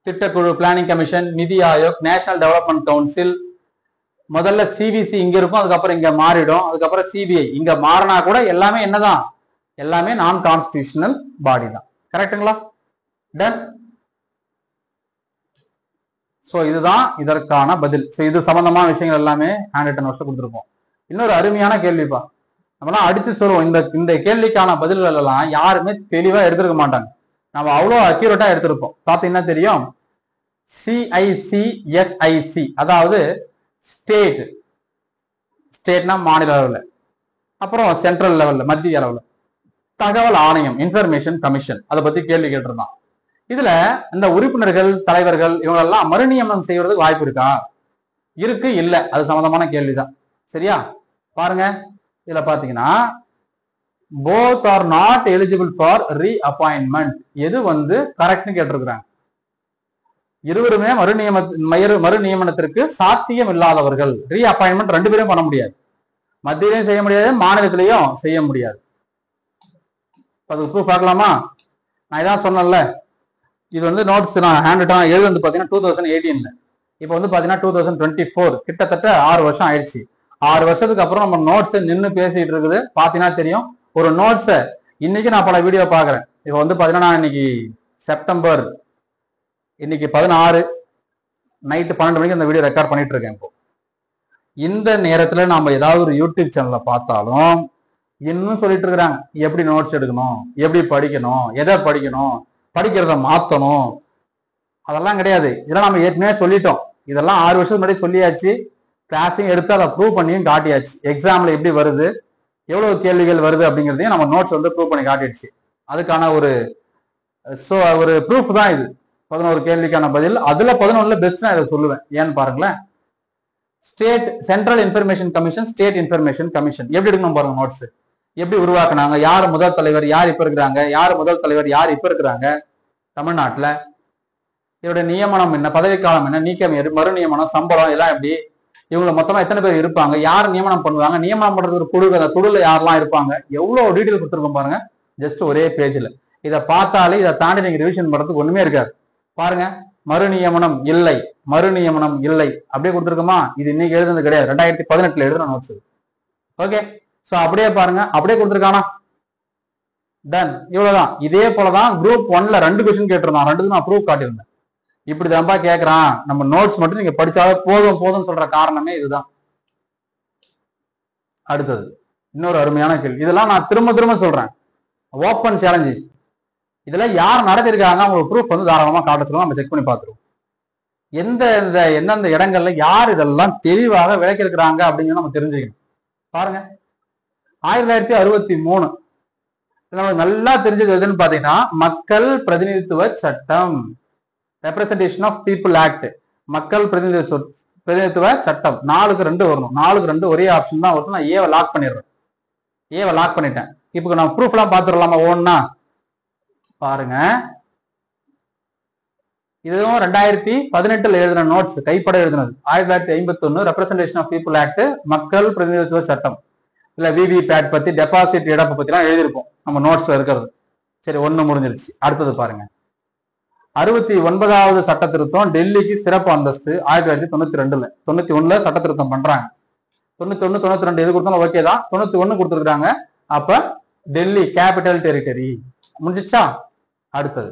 திட்டக்குழு, பிளானிங் கமிஷன், நிதி ஆயோக், நேஷனல் டெவலப்மெண்ட் கவுன்சில், முதல்ல சிபிசி இங்க இருக்கும், அதுக்கப்புறம் இங்க மாறிடும், அதுக்கப்புறம் சிபிஐ இங்க மாறினா கூட எல்லாமே என்னதான், எல்லாமே நான் கான்ஸ்டிடியூஷனல் பாடி தான். கரெக்டுங்களா? டன். சோ இதுதான் இதற்கான பதில். சோ இது சம்பந்தமான விஷயங்கள் எல்லாமே ஹேண்ட் ரிட்டன் நோட்ஸ்ல கொடுத்துருப்போம். இன்னொரு அருமையான கேள்விப்பா, நம்மலாம் அடிச்சு சொல்லுவோம், இந்த கேள்விக்கான பதில்கள் எல்லாம் யாருமே தெளிவா எடுத்திருக்க மாட்டாங்க. நம்ம அவ்வளோ அக்யூரேட்டா எடுத்திருப்போம். பார்த்தீங்கன்னா தெரியும், CICSIC, அதாவது ஸ்டேட், ஸ்டேட்னா மாநில அளவில், அப்புறம் சென்ட்ரல் லெவல்ல மத்திய அளவில் தகவல் ஆணையம், இன்ஃபர்மேஷன் கமிஷன், அதை பத்தி கேள்வி கேட்டிருந்தான். இதுல இந்த உறுப்பினர்கள், தலைவர்கள் இவங்களெல்லாம் மறுநியமனம் செய்வதற்கு வாய்ப்பு இருக்கா? இருக்கு, இல்ல, அது சம்பந்தமான கேள்விதான். சரியா? பாருங்க, இதுல பாத்தீங்கன்னா both are not eligible for reappointment. எது கரெக்ட்னு கேட்டிருக்கிறாங்க. இருவருமே மறுநியமனத்திற்கு சாத்தியம் இல்லாதவர்கள். ரீஅப்பாயின்மெண்ட் ரெண்டு பேரும் பண்ண முடியாது, மத்தியிலையும் செய்ய முடியாது, மாநிலத்திலையும் செய்ய முடியாது. அதுக்கு ப்ரூஃப் பார்க்கலாமா? நான் இதான் சொன்னேன்ல, இது நோட்ஸ் நான் ஹேண்ட் ரிட்டன் எழுது பாத்தீங்கன்னா 2018ல, இப்போ பாத்தீங்கன்னா 2024, கிட்டத்தட்ட 6 வருஷம் ஆயிடுச்சு. 6 வருஷத்துக்கு அப்புறம் நம்ம நோட்ஸ் நின்று பேசிட்டு இருக்குது. பாத்தீங்கன்னா தெரியும், ஒரு நோட்ஸை இன்னைக்கு நான் பல வீடியோ பாக்குறேன். இப்போ பாத்தீங்கன்னா நான் இன்னைக்கு செப்டம்பர், இன்னைக்கு 16 நைட்டு 12 மணிக்கு இந்த வீடியோ ரெக்கார்ட் பண்ணிட்டு இருக்கேன். இப்போ இந்த நேரத்துல நாம ஏதாவது ஒரு யூடியூப் சேனல்ல பார்த்தாலும் இன்னும் சொல்லிட்டு இருக்கிறாங்க, எப்படி நோட்ஸ் எடுக்கணும், எப்படி படிக்கணும், எதை படிக்கணும், படிக்கிறத மாத்தணும். அதெல்லாம் கிடையாது. இதெல்லாம் நம்ம ஏற்கனவே சொல்லிட்டோம். இதெல்லாம் 6 வருஷத்துக்கு முன்னாடி சொல்லியாச்சு. கிளாஸையும் எடுத்து அதை ப்ரூவ் பண்ணியும் காட்டியாச்சு. எக்ஸாம்ல எப்படி வருது, எவ்வளவு கேள்விகள் வருது அப்படிங்கிறதையும் நம்ம நோட்ஸ் ப்ரூவ் பண்ணி காட்டிடுச்சு. அதுக்கான ஒரு ப்ரூஃப் தான் இது. 11 கேள்விக்கான பதில். அதுல 11ல பெஸ்ட் நான் இதை சொல்லுவேன். ஏன்னு பாருங்களேன், state central information commission, state information commission எப்படி எடுக்கணும் பாருங்க. நோட்ஸ் எப்படி உருவாக்குனாங்க, யார் முதல் தலைவர், யார் இப்ப இருக்கிறாங்க, யார் முதல் தலைவர், யார் இப்ப இருக்கிறாங்க தமிழ்நாட்டுல, இதோட நியமனம் என்ன, பதவிக்காலம் என்ன, நீக்கம், மறுநியமனம், சம்பளம் எல்லாம் எப்படி, இவங்களை மொத்தமா எத்தனை பேர் இருப்பாங்க, யார் நியமனம் பண்ணுவாங்க, நியமனம் பண்றது ஒரு குழு, அந்த குழுல யாரெல்லாம் இருப்பாங்க, எவ்வளவு டீட்டெயில் கொடுத்துருக்கோம் பாருங்க. ஜஸ்ட் ஒரே பேஜ்ல இதை பார்த்தாலே இதை தாண்டி நீங்க ரிவிஷன் பண்றதுக்கு ஒண்ணுமே இருக்காது. பாருங்க, மறுநியமனம் இல்லை, மறுநியமனம் இல்லை அப்படியே கொடுத்துருக்கோமா. இது இன்னைக்கு எழுதுனது கிடையாது, 2018ல எழுதுன நோட்ஸ். ஓகே, சோ அப்படியே பாருங்க, அப்படியே கொடுத்துருக்கானா. டன். இவ்வளவுதான். இதே போலதான் குரூப் 1ல 2 கொஸ்டின் கேட்டிருந்தான். 2 நான் ப்ரூஃப் காட்டியிருந்தேன். இப்படிதான்ப்பா கேட்கறான், நம்ம நோட்ஸ் மட்டும் நீங்க படிச்சாலே போதும் போதும் சொல்ற காரணமே இதுதான். அடுத்தது இன்னொரு அருமையான கேள்வி. இதெல்லாம் நான் திரும்ப திரும்ப சொல்றேன், ஓப்பன் சேலஞ்சஸ். இதெல்லாம் யார் நடத்திருக்காங்க, அவங்களுக்கு ப்ரூஃப் தாராளமா காட்ட சொல்லுவோம், நம்ம செக் பண்ணி பார்த்துருவோம். எந்தெந்த இடங்கள்ல யார் இதெல்லாம் தெளிவாக விளக்கியிருக்கிறாங்க அப்படிங்கிறத நம்ம தெரிஞ்சுக்கணும். பாருங்க, 1963 நமக்கு நல்லா தெரிஞ்சது எதுன்னு பாத்தீங்கன்னா, மக்கள் பிரதிநிதித்துவ சட்டம், ரெப்ரசன்டேஷன் ஆஃப் பீப்புள் ஆக்ட், மக்கள் பிரதிநிதித்துவ சட்டம். 4க்கு 2 வரணும். 4க்கு 2 ஒரே ஆப்ஷன் தான் வரும். நான் ஏவை லாக் பண்ணிடுறேன், ஏவை லாக் பண்ணிட்டேன். இப்போ நான் ப்ரூஃப் எல்லாம் பாத்துடலாமா ஒன்னா? பாருங்க, இதுவும் 2018ல எழுதின நோட்ஸ், கைப்பட எழுதினது. 1951 ரெப்ரசன்டேஷன் ஆஃப் பீப்புள் ஆக்ட், மக்கள் பிரதிநிதித்துவ சட்டம். இல்ல விவி பேட் பத்தி, டெபாசிட் இழப்பு பத்தி எல்லாம் எழுதியிருப்போம் நம்ம நோட்ஸ்ல இருக்கிறது. சரி, 1 முடிஞ்சிருச்சு. அடுத்தது பாருங்க, 69வது சட்ட திருத்தம், டெல்லிக்கு சிறப்பு அந்தஸ்து 1992ல. 91ல சட்ட திருத்தம் பண்றாங்க. 91, 92 எது கொடுத்தாலும் ஓகே தான். 91 கொடுத்துருக்காங்க. அப்ப டெல்லி கேபிட்டல் டெரிட்டரி முடிஞ்சிச்சா? அடுத்தது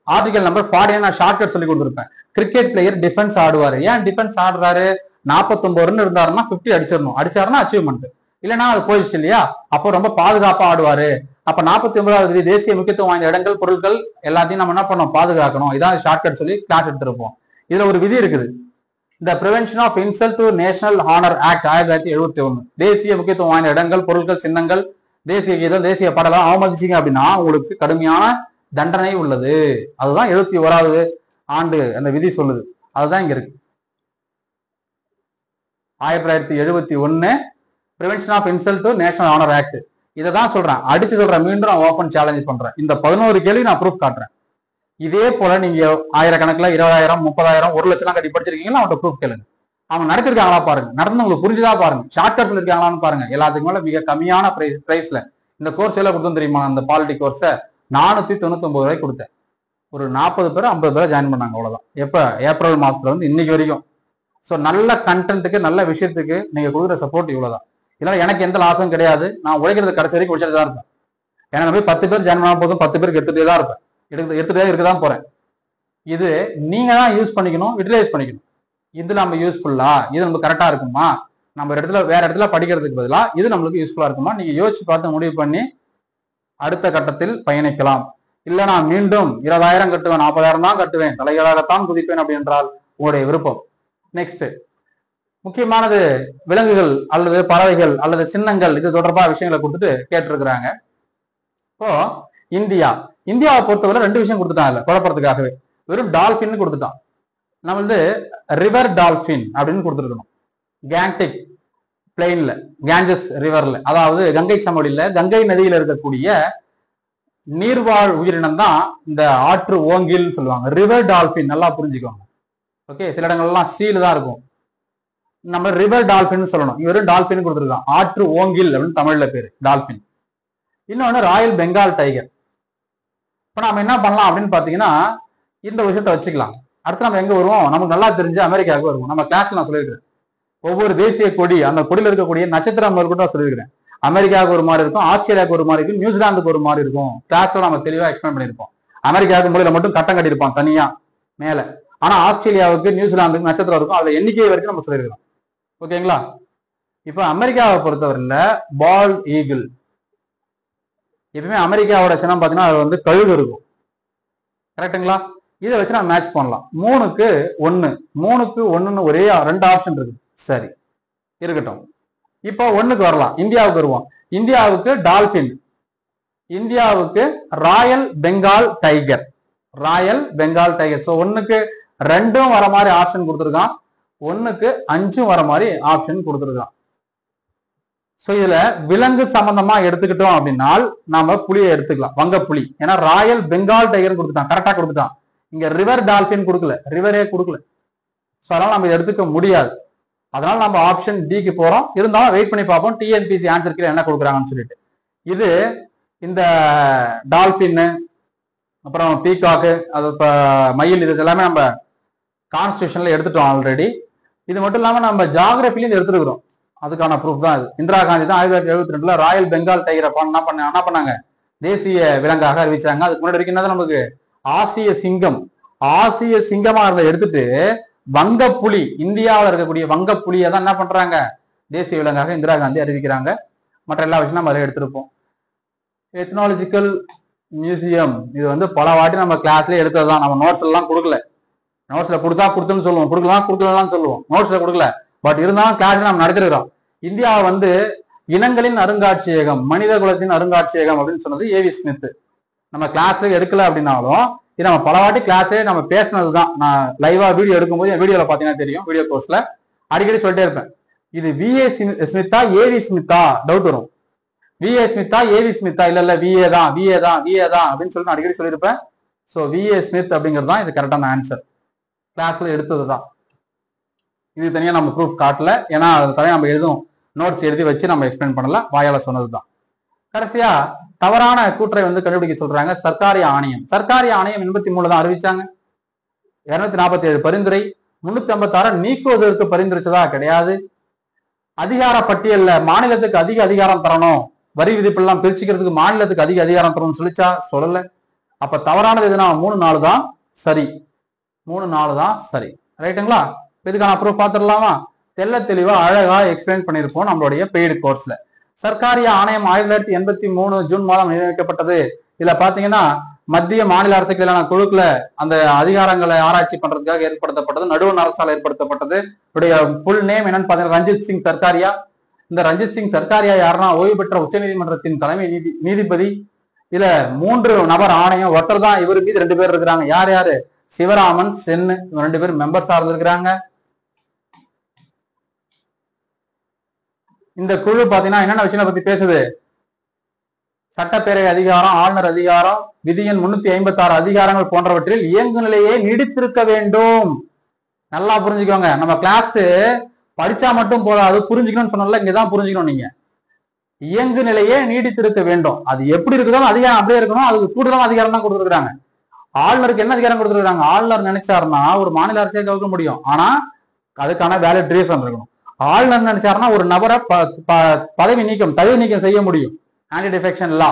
ஆர்டிகல் நம்பர் 40 நான் ஷார்ட்கட் சொல்லி கொடுத்துருப்பேன். கிரிக்கெட் பிளேயர் டிஃபென்ஸ் ஆடுவாரு. ஏன் டிஃபென்ஸ் ஆடுறாரு? 49 ரன் இருந்தாருன்னா 50 அடிச்சிடணும். அடிச்சாருன்னா அச்சீவ்மெண்ட், இல்லைன்னா அது போயிடுச்சு இல்லையா? அப்போ ரொம்ப பாதுகாப்பா ஆடுவாரு. அப்ப 49வது விதி, தேசிய முக்கியத்துவம் வாய்ந்த இடங்கள், பொருட்கள் எல்லாத்தையும் நம்ம என்ன பண்ணோம், பாதுகாக்கணும். இதான் ஷார்ட்கட் சொல்லி கிளாஸ் எடுத்திருப்போம். இதுல ஒரு விதி இருக்குது, இந்த prevention of insult to national honour act 1971. தேசிய முக்கியத்துவம் வாய்ந்த இடங்கள், பொருட்கள், சின்னங்கள், தேசிய கீதம், தேசிய பாடலாம் அவமதிச்சிங்க அப்படின்னா உங்களுக்கு கடுமையான தண்டனை உள்ளது. அதுதான் 71வது ஆண்டு அந்த விதி சொல்லுது. அதுதான் இங்க இருக்கு. 1971 prevention of insult to national honour act. இதை தான் சொல்றேன், அடிச்சு சொல்றேன், மீண்டும் நான் ஓப்பன் சேலஞ்ச் பண்றேன். இந்த 11 கேள்வி நான் ப்ரூஃப் காட்டுறேன். இதே போல நீங்க 1000 கணக்குல 20,000, 30,000, 1 லட்சம் கட்டி படிச்சிருக்கீங்களா, அவன்கிட்ட ப்ரூஃப் கேளுங்க. அவங்க நடத்திருக்காங்களா பாருங்க, நடந்து உங்களுக்கு புரிஞ்சுதா பாருங்க, ஷார்ட்கட் சொல்லிருக்காங்களான்னு பாருங்க. எல்லாத்துக்கு மேல மிக கம்மியான பிரைஸ்ல இந்த கோர்ஸ் எல்லாம் கொடுத்தோம் தெரியுமா? அந்த பாலிட்டி கோர்ஸை 499 ரூபாய்க்கு கொடுத்தேன். ஒரு 40 பேர் 50 பேர் ஜாயின் பண்ணாங்க, அவ்வளவுதான். எப்ப? ஏப்ரல் மாசத்துல இன்னைக்கு வரைக்கும் ஸோ நல்ல கண்டென்ட்டுக்கு நல்ல விஷயத்துக்கு நீங்க கொடுக்குற சப்போர்ட் இவ்வளவுதான். இதனால எனக்கு எந்த லாஸும் கிடையாது. நான் உழைக்கிறது கடைசி வரைக்கும் உழைச்சிட்டு தான் இருப்பேன். ஏன்னா போய் 10 பேர் ஜாயின் பண்ணா போதும், 10 பேருக்கு எடுத்துட்டே தான் இருப்பேன், எடுத்துட்டே இருக்கதான் போறேன். இது நீங்க தான் யூஸ் பண்ணிக்கணும், யூட்டிலைஸ் பண்ணிக்கணும். இது நம்ம யூஸ்ஃபுல்லா, இது நம்ம கரெக்டா இருக்குமா, நம்ம வேற இடத்துல படிக்கிறதுக்கு பதிலா இது நம்மளுக்கு யூஸ்ஃபுல்லா இருக்குமா, நீங்க யோசிச்சு பார்த்து முடிவு பண்ணி அடுத்த கட்டத்தில் பயணிக்கலாம். இல்ல நான் மீண்டும் 20,000 கட்டுவேன், 40,000 தான் கட்டுவேன், தலைகளாகத்தான் குதிப்பேன் அப்படி என்றால் உங்களுடைய விருப்பம். நெக்ஸ்ட் முக்கியமானது விலங்குகள் அல்லது பறவைகள் அல்லது சின்னங்கள், இது தொடர்பாக விஷயங்களை கொடுத்துட்டு கேட்டிருக்கிறாங்க. இப்போ இந்தியாவை பொறுத்தவரை 2 விஷயம் கொடுத்துட்டான். இல்ல குழப்பறதுக்காகவே வெறும் டால்பின் கொடுத்துட்டான். நம்ம வந்து ரிவர் டால்பின் அப்படின்னு கொடுத்துருக்கணும். கேங்டிக் பிளெயின்ல, கேஞ்சஸ் ரிவர்ல, அதாவது கங்கை சமவெளியில கங்கை நதியில இருக்கக்கூடிய நீர்வாழ் உயிரினம் தான் இந்த ஆற்று ஓங்கில் சொல்லுவாங்க. ரிவர் டால்பின் நல்லா புரிஞ்சுக்கோங்க. ஓகே, சில இடங்கள்லாம் சீல் தான் இருக்கும், நம்ம ரிவர் டால்பின் சொல்லணும். இவரு டால்பின் கொடுத்துருக்கான். ஆற்று ஓங்கில் அப்படின்னு தமிழ்ல பேரு டால்பின். இன்னொன்னு ராயல் பெங்கால் டைகர். இப்ப நம்ம என்ன பண்ணலாம் அப்படின்னு பாத்தீங்கன்னா இந்த விஷயத்த வச்சுக்கலாம். அடுத்து நம்ம எங்க வருவோம், நமக்கு நல்லா தெரிஞ்ச அமெரிக்காவுக்கு வருவோம். நம்ம கிளாஸ்ல நான் சொல்லியிருக்கிறேன், ஒவ்வொரு தேசிய கொடி அந்த கொடியில இருக்கக்கூடிய நட்சத்திரம் கூட சொல்லியிருக்கிறேன். அமெரிக்காவுக்கு ஒரு மாதிரி இருக்கும், ஆஸ்திரேலியாவுக்கு ஒரு மாதிரி இருக்கும், நியூசிலாந்துக்கு ஒரு மாதிரி இருக்கும். கிளாஸ்ல நம்ம தெளிவா எக்ஸ்பிளைன் பண்ணியிருப்போம். அமெரிக்காவுக்கு மூலையில மட்டும் கட்டம் கட்டியிருப்பான் தனியா மேல, ஆனா ஆஸ்திரேலியாவுக்கு நியூசிலாந்துக்கு நட்சத்திரம் இருக்கும். அதுல எண்ணிக்கை வரைக்கும் நம்ம சொல்லியிருக்கிறோம். ஓகேங்களா? இப்ப அமெரிக்காவை பொறுத்தவரையில பால் ஈகிள், எப்பவுமே அமெரிக்காவோட சின்னம் பாத்தீங்கன்னா அது வந்து கழுகு இருக்கும். கரெக்டுங்களா? இதை வச்சு நம்ம மேட்ச் பண்ணலாம். 3க்கு 1, 3க்கு 1ன்னு ஒரே 2 ஆப்ஷன் இருக்கு. சரி இருக்கட்டும். இப்போ 1க்கு வரலாம். இந்தியாவுக்கு வருவோம். இந்தியாவுக்கு டால்பின், இந்தியாவுக்கு Royal Bengal tiger, Royal Bengal tiger. So 1க்கு 2 வர மாதிரி ஆப்ஷன் கொடுத்துருக்கான், 1க்கு 5 வர மாதிரி ஆப்ஷன் கொடுத்துருக்கான். ஸோ இதுல விலங்கு சம்பந்தமா எடுத்துக்கிட்டோம் அப்படின்னா நாம புலியை எடுத்துக்கலாம், வங்கப்புலி. ஏன்னா ராயல் பெங்கால் டைகர் கொடுத்துட்டான், கரெக்டா கொடுத்துட்டான். இங்க ரிவர் டால்பின் கொடுக்கல, ரிவரே கொடுக்கல. ஸோ அதனால நம்ம இதை எடுத்துக்க முடியாது. அதனால நம்ம ஆப்ஷன் டிக்கு போறோம். இருந்தாலும் வெயிட் பண்ணி பார்ப்போம் டிஎன்பிசி ஆன்சர் கீழே என்ன கொடுக்குறாங்கன்னு சொல்லிட்டு. இது இந்த டால்பின், அப்புறம் பீகாக்கு, அது மயில், இது எல்லாமே நம்ம கான்ஸ்டியூஷன்ல எடுத்துட்டோம் ஆல்ரெடி. இது மட்டும் இல்லாம நம்ம ஜியாகிரபிலையும் எடுத்துருக்கிறோம். அதுக்கான ப்ரூஃப் தான் இது. இந்திரா காந்தி தான் 1972 ராயல் பெங்கால் டைகரை என்ன பண்ணாங்க, தேசிய விலங்காக அறிவிச்சாங்க. அதுக்கு முன்னாடி வரைக்கும் நமக்கு ஆசிய சிங்கம், ஆசிய சிங்கமா இருந்த எடுத்துட்டு வங்கப்புலி, இந்தியாவில் இருக்கக்கூடிய வங்கப்புலியை தான் என்ன பண்றாங்க, தேசிய விலங்காக இந்திரா காந்தி அறிவிக்கிறாங்க. மற்ற எல்லா விஷயம் நம்ம அதில் எடுத்திருப்போம். எத்னாலஜிக்கல் மியூசியம், இது வந்து பல வாட்டி நம்ம கிளாஸ்ல எடுத்ததுதான். நம்ம நோட்ஸ் எல்லாம் கொடுக்கல, நோட்ஸ்ல கொடுத்துன்னு சொல்லுவோம், கொடுக்கலாம் சொல்லுவோம், நோட்ஸ்ல கொடுக்கல. பட் இருந்தாலும் கிளாஸ்ல நம்ம நடத்திருக்கிறோம். இந்தியாவை வந்து இனங்களின் அருங்காட்சியகம், மனித குலத்தின் அருங்காட்சியகம் அப்படின்னு சொன்னது ஏவி ஸ்மித். நம்ம கிளாஸ்ல எடுக்கல அப்படின்னாலும் இது நம்ம பல வாட்டி கிளாஸ்ல நம்ம பேசினதுதான். நான் லைவா வீடியோ எடுக்கும்போது என் வீடியோல பாத்தீங்கன்னா தெரியும், வீடியோ கோர்ஸ்ல அடிக்கடி சொல்லிட்டே இருப்பேன், இது விஏ ஸ்மித்தா ஏவி ஸ்மித்தா டவுட் வரும். விஏ ஸ்மித்தா ஏவி ஸ்மித்தா, இல்ல விஏ தான் அப்படின்னு சொல்லி நான் அடிக்கடி சொல்லியிருப்பேன். ஸோ விஏ ஸ்மித் அப்படிங்கிறது தான் இது கரெக்டான ஆன்சர். கிளாஸ்ல எடுத்ததுதான். இது தனியா நம்ம ப்ரூஃப் காட்டல, ஏன்னா அது தனியாக நம்ம எதுவும் நோட்ஸ் எழுதி வச்சு நம்ம எக்ஸ்பிளைன் பண்ணல, வாயால சொன்னதுதான். கடைசியா தவறான கூற்றை வந்து கண்டுபிடிக்க சொல்றாங்க. சர்க்காரி ஆணையம், சர்க்காரி ஆணையம் 83 தான் அறிவிச்சாங்க. 247 பரிந்துரை, 356 நீக்குவதற்கு பரிந்துரைச்சதா கிடையாது. அதிகார பட்டியல்ல மாநிலத்துக்கு அதிக அதிகாரம் தரணும், வரி விதிப்பு எல்லாம் பிரிச்சுக்கிறதுக்கு மாநிலத்துக்கு அதிக அதிகாரம் தரணும்னு சொல்லிச்சா, சொல்லல. அப்ப தவறானது எதுனா 3, 4 தான் சரி, 3, 4 தான் சரி. ரைட்டுங்களா? இதுக்கான ப்ரூஃப் பார்த்துடலாமா? தெல்ல தெளிவா அழகா எக்ஸ்பிளைன் பண்ணியிருப்போம் நம்மளுடைய பெய்டு கோர்ஸ்ல. சர்க்காரி ஆணையம் 1983 ஜூன் மாதம் நியமிக்கப்பட்டது. இதுல பாத்தீங்கன்னா மத்திய மாநில அரசுகளான குழுக்கள அந்த அதிகாரங்களை ஆராய்ச்சி பண்றதுக்காக ஏற்படுத்தப்பட்டது, நடுவண் அரசால் ஏற்படுத்தப்பட்டது. இவருடைய ஃபுல் நேம் என்னன்னு பாத்தீங்கன்னா ரஞ்சித் சிங் சர்க்காரியா. இந்த ரஞ்சித் சிங் சர்க்காரியா யாருன்னா ஓய்வு பெற்ற உச்ச நீதிமன்றத்தின் தலைமை நீதிபதி. இதுல 3 நபர் ஆணையம், ஒருத்தர் தான் இவரு மீது 2 பேர் இருக்கிறாங்க. யாரு? சிவராமன், சென்னு, 2 பேர் மெம்பர்ஸா இருந்திருக்கிறாங்க. இந்த குழு பாத்தீங்கன்னா என்னென்ன விஷயங்களை பத்தி பேசுது, சட்டப்பேரவை அதிகாரம், ஆளுநர் அதிகாரம், விதியின் 356 அதிகாரங்கள் போன்றவற்றில் இயங்கு நிலையே நீடித்திருக்க வேண்டும். நல்லா புரிஞ்சுக்கோங்க. நம்ம கிளாஸ் படிச்சா மட்டும் போதாது, புரிஞ்சுக்கணும்னு சொன்னால இங்கதான் புரிஞ்சுக்கணும். நீங்க இயங்கு நிலையே நீடித்திருக்க வேண்டும். அது எப்படி இருக்குதோ அதிகாரம் அப்படியே இருக்கணும். அதுக்கு கூடுதலான அதிகாரம் தான் கொடுத்துருக்காங்க. ஆளுநருக்கு என்ன அதிகாரம் கொடுத்துருக்காங்க, ஆளுநர் நினைச்சாருன்னா ஒரு மாநில அரசே கவுக்க முடியும். ஆனா அதுக்கான வேலிட் ரீசன் இருக்கணும். ஆளுநர் நினைச்சாருன்னா ஒரு நபரை தகுதி நீக்கம் செய்ய முடியும். ஆன்டி டிஃபெக்ஷன் லா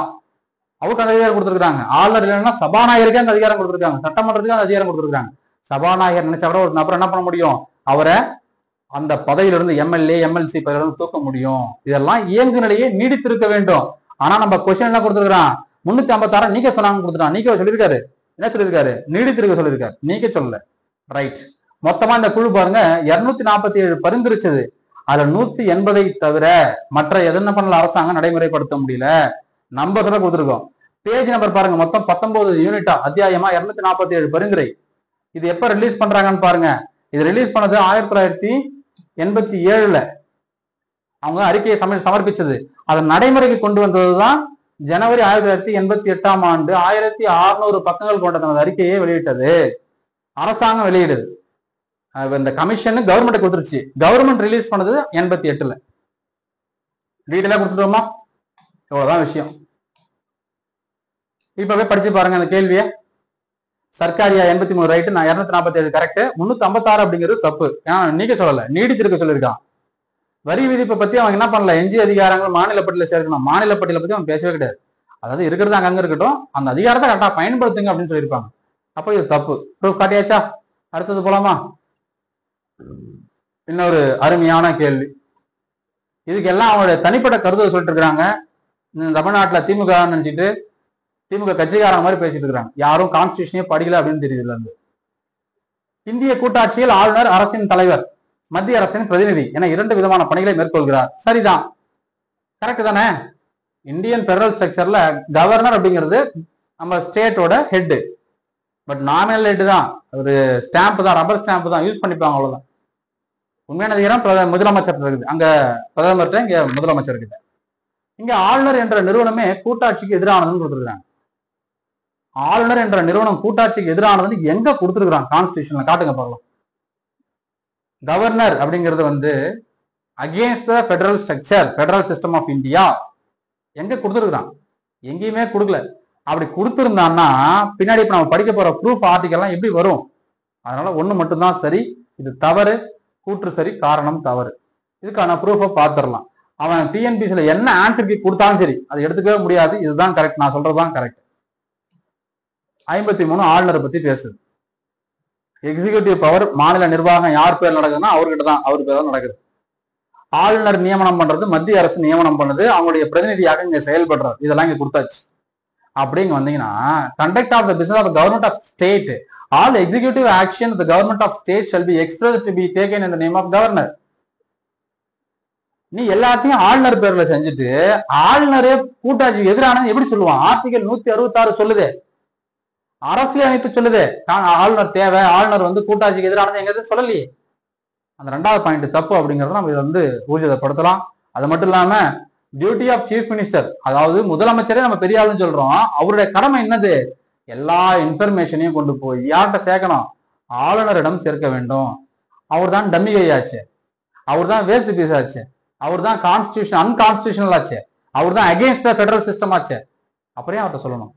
அவருக்கு அந்த அதிகாரம் கொடுத்துருக்காங்க. ஆளுநர் இல்லைன்னா சபாநாயகருக்கே அந்த அதிகாரம் கொடுத்துருக்காங்க, சட்டமன்றத்துக்கு அந்த அதிகாரம் கொடுத்துருக்காங்க. சபாநாயகர் நினைச்சா கூட ஒரு நபர் என்ன பண்ண முடியும், அவரை அந்த பதவியிலிருந்து எம்எல்ஏ எம்எல்சி பதவியிலிருந்து தூக்க முடியும். இதெல்லாம் இயங்கு நிலையே நீடித்திருக்க வேண்டும். ஆனா நம்ம கொஸ்டின் என்ன கொடுத்துருக்கான், 356 நீக்க சொன்னாங்க கொடுத்துட்டான். நீக்க சொல்லியிருக்காரு, என்ன சொல்லியிருக்காரு, நீடித்திருக்க சொல்லியிருக்காரு, நீக்க சொல்லல. ரைட். மொத்தமா இந்த குழு பாருங்க 247 பரிந்துரைச்சது. அதுல 180 தவிர மற்ற எதன பண்ணல அரசாங்கம் நடைமுறைப்படுத்த முடியல. நம்பர் கொடுத்துருக்கோம். பேஜ் நம்பர் பாருங்க, மொத்தம் 19 யூனிட்டா அத்தியாயமா 247 பரிந்துரை. இது எப்ப ரிலீஸ் பண்றாங்கன்னு பாருங்க. இது ரிலீஸ் பண்ணது 1987 அவங்க அறிக்கையை சமர்ப்பிச்சது. அதை நடைமுறைக்கு கொண்டு வந்ததுதான் ஜனவரி 1988 ஆண்டு 1600 பக்கங்கள் கொண்ட தனது அறிக்கையை வெளியிட்டது. அரசாங்கம் வெளியிடுது. இந்த கமிஷன் கவர்மெண்ட் கொடுத்துருச்சு. கவர்மெண்ட் ரிலீஸ் பண்ணது 88. டீட்டெயிலா கொடுத்துட்டோமா? இவ்வளவுதான் விஷயம். இப்பவே படிச்சு பாருங்க அந்த கேள்வியை. சர்க்காரியா 83 ரைட்டு, நான் 247 கரெக்ட், 356 அப்படிங்கிறது தப்பு. ஏன்னா நீக்க சொல்லல, நீடித்திருக்க சொல்லியிருக்கான். வரி விதிப்பை பத்தி அவங்க என்ன பண்ணல, எஞ்சிய அதிகாரங்கள் மாநில பட்டியல சேர்க்கணும். மாநில பட்டியலை பத்தி அவன் பேசவே கிடையாது. அதாவது இருக்கிறது அங்கங்க இருக்கட்டும், அந்த அதிகாரத்தை கரெக்டா பயன்படுத்துங்க அப்படின்னு சொல்லியிருப்பாங்க. அப்போ இது தப்பு. ப்ரூஃப் காட்டியாச்சா? அடுத்தது போலாமா? இன்னொரு அருமையான கேள்வி. இதுக்கு எல்லாம் அவங்களுடைய தனிப்பட்ட கருத்தை சொல்லிட்டு இருக்கிறாங்க. தமிழ்நாட்டுல திமுக நினைச்சிட்டு திமுக கட்சிக்காரங்க மாதிரி பேசிட்டு இருக்கிறாங்க. யாரும் கான்ஸ்டியூஷனே படிக்கல அப்படின்னு தெரியுதுல இருந்து. இந்திய கூட்டாட்சியில் ஆளுநர் அரசின் தலைவர், மத்திய அரசின் பிரதிநிதி என 2 விதமான பணிகளை மேற்கொள்கிறார். சரிதான், கரெக்ட் தானே? இந்தியன் பெடரல் ஸ்ட்ரக்சர்ல கவர்னர் அப்படிங்கிறது நம்ம ஸ்டேட்டோட ஹெட். பட் நாமினல் ஹெட் தான், ஒரு ஸ்டாம்ப் தான், ரப்பர் ஸ்டாம்ப் தான், யூஸ் பண்ணிப்பாங்க, அவ்வளவுதான். உண்மையான அதிகாரம் முதலமைச்சர் இருக்குது. அங்க பிரதமர்கிட்ட, இங்க முதலமைச்சர் கிட்ட. இங்க ஆளுநர் என்ற நிறுவனமே கூட்டாட்சிக்கு எதிரானதுன்னு கொடுத்துருக்காங்க. ஆளுநர் என்ற நிறுவனம் கூட்டாட்சிக்கு எதிரானது எங்க கொடுத்துருக்காங்க? கான்ஸ்டியூஷன்ல காட்டுங்க பார்க்கலாம். கவர்னர் அப்படிங்கிறது against the federal structure, federal system of India எங்க கொடுத்துருக்கான்? எங்கேயுமே கொடுக்கல. அப்படி கொடுத்துருந்தான்னா பின்னாடி இப்ப நம்ம படிக்க போற ப்ரூஃப் ஆர்டிகல்லாம் எப்படி வரும்? அதனால ஒண்ணு மட்டும்தான் சரி, இது தவறு, கூற்று சரி, காரணம் தவறு. இதுக்கான ப்ரூஃபை பார்த்துடலாம். அவன் டிஎன்பிசில என்ன ஆன்சருக்கு கொடுத்தாலும் சரி அதை எடுத்துக்கவே முடியாது. இதுதான் கரெக்ட், நான் சொல்றதுதான் கரெக்ட். 53 ஆளுநரை பத்தி பேசுது. எக்ஸிகியூட்டிவ் பவர், மாநில நிர்வாகம் யார் பேர் நடக்குதுன்னா அவர்கிட்ட தான், அவர் பேர் தான் நடக்குது. ஆளுநர் நியமனம் பண்றது மத்திய அரசு நியமனம் பண்ணுது, அவங்களுடைய பிரதிநிதியாக இங்க செயல்படுறாரு. இதெல்லாம் இங்க கொடுத்தாச்சு. அப்படிங்க வந்தீங்கன்னா conduct of the business of government of state, all executive action the government of state shall be expressed to be taken in the name of governor. நீ எல்லாத்தையும் ஆளுநர் பேர்ல செஞ்சுட்டு ஆளுநரே கூட்டாட்சிக்கு எதிரானது எப்படி சொல்லுவான்? ஆர்டிகல் 166 சொல்லுது, அரசியலமைப்பு சொல்லுது ஆளுநர் தேவை, ஆளுநர் கூட்டாட்சிக்கு எதிரானது எங்க சொல்லலையே. அந்த 2வது பாயிண்ட் தப்பு அப்படிங்கறத நம்ம இதை ஊர்ஜிதப்படுத்தலாம். அது மட்டும் இல்லாம டியூட்டி ஆஃப் சீஃப் மினிஸ்டர், அதாவது முதலமைச்சரே நம்ம பெரிய ஆளுன்னு சொல்றோம், அவருடைய கடமை என்னது? எல்லா இன்ஃபர்மேஷனையும் கொண்டு போய் யார்கிட்ட சேர்க்கணும்? ஆளுநரிடம் சேர்க்க வேண்டும். அவர் தான் டம்மி கையாச்சு, அவர் தான் வேஸ்ட் பீஸ் ஆச்சு, அவர் தான் கான்ஸ்டியூஷன் அன்கான்ஸ்டியூஷனல் ஆச்சு, அவர் தான் அகேன்ஸ்ட் த பெடரல் சிஸ்டம் ஆச்சு. அப்படியே அவர்கிட்ட சொல்லணும்.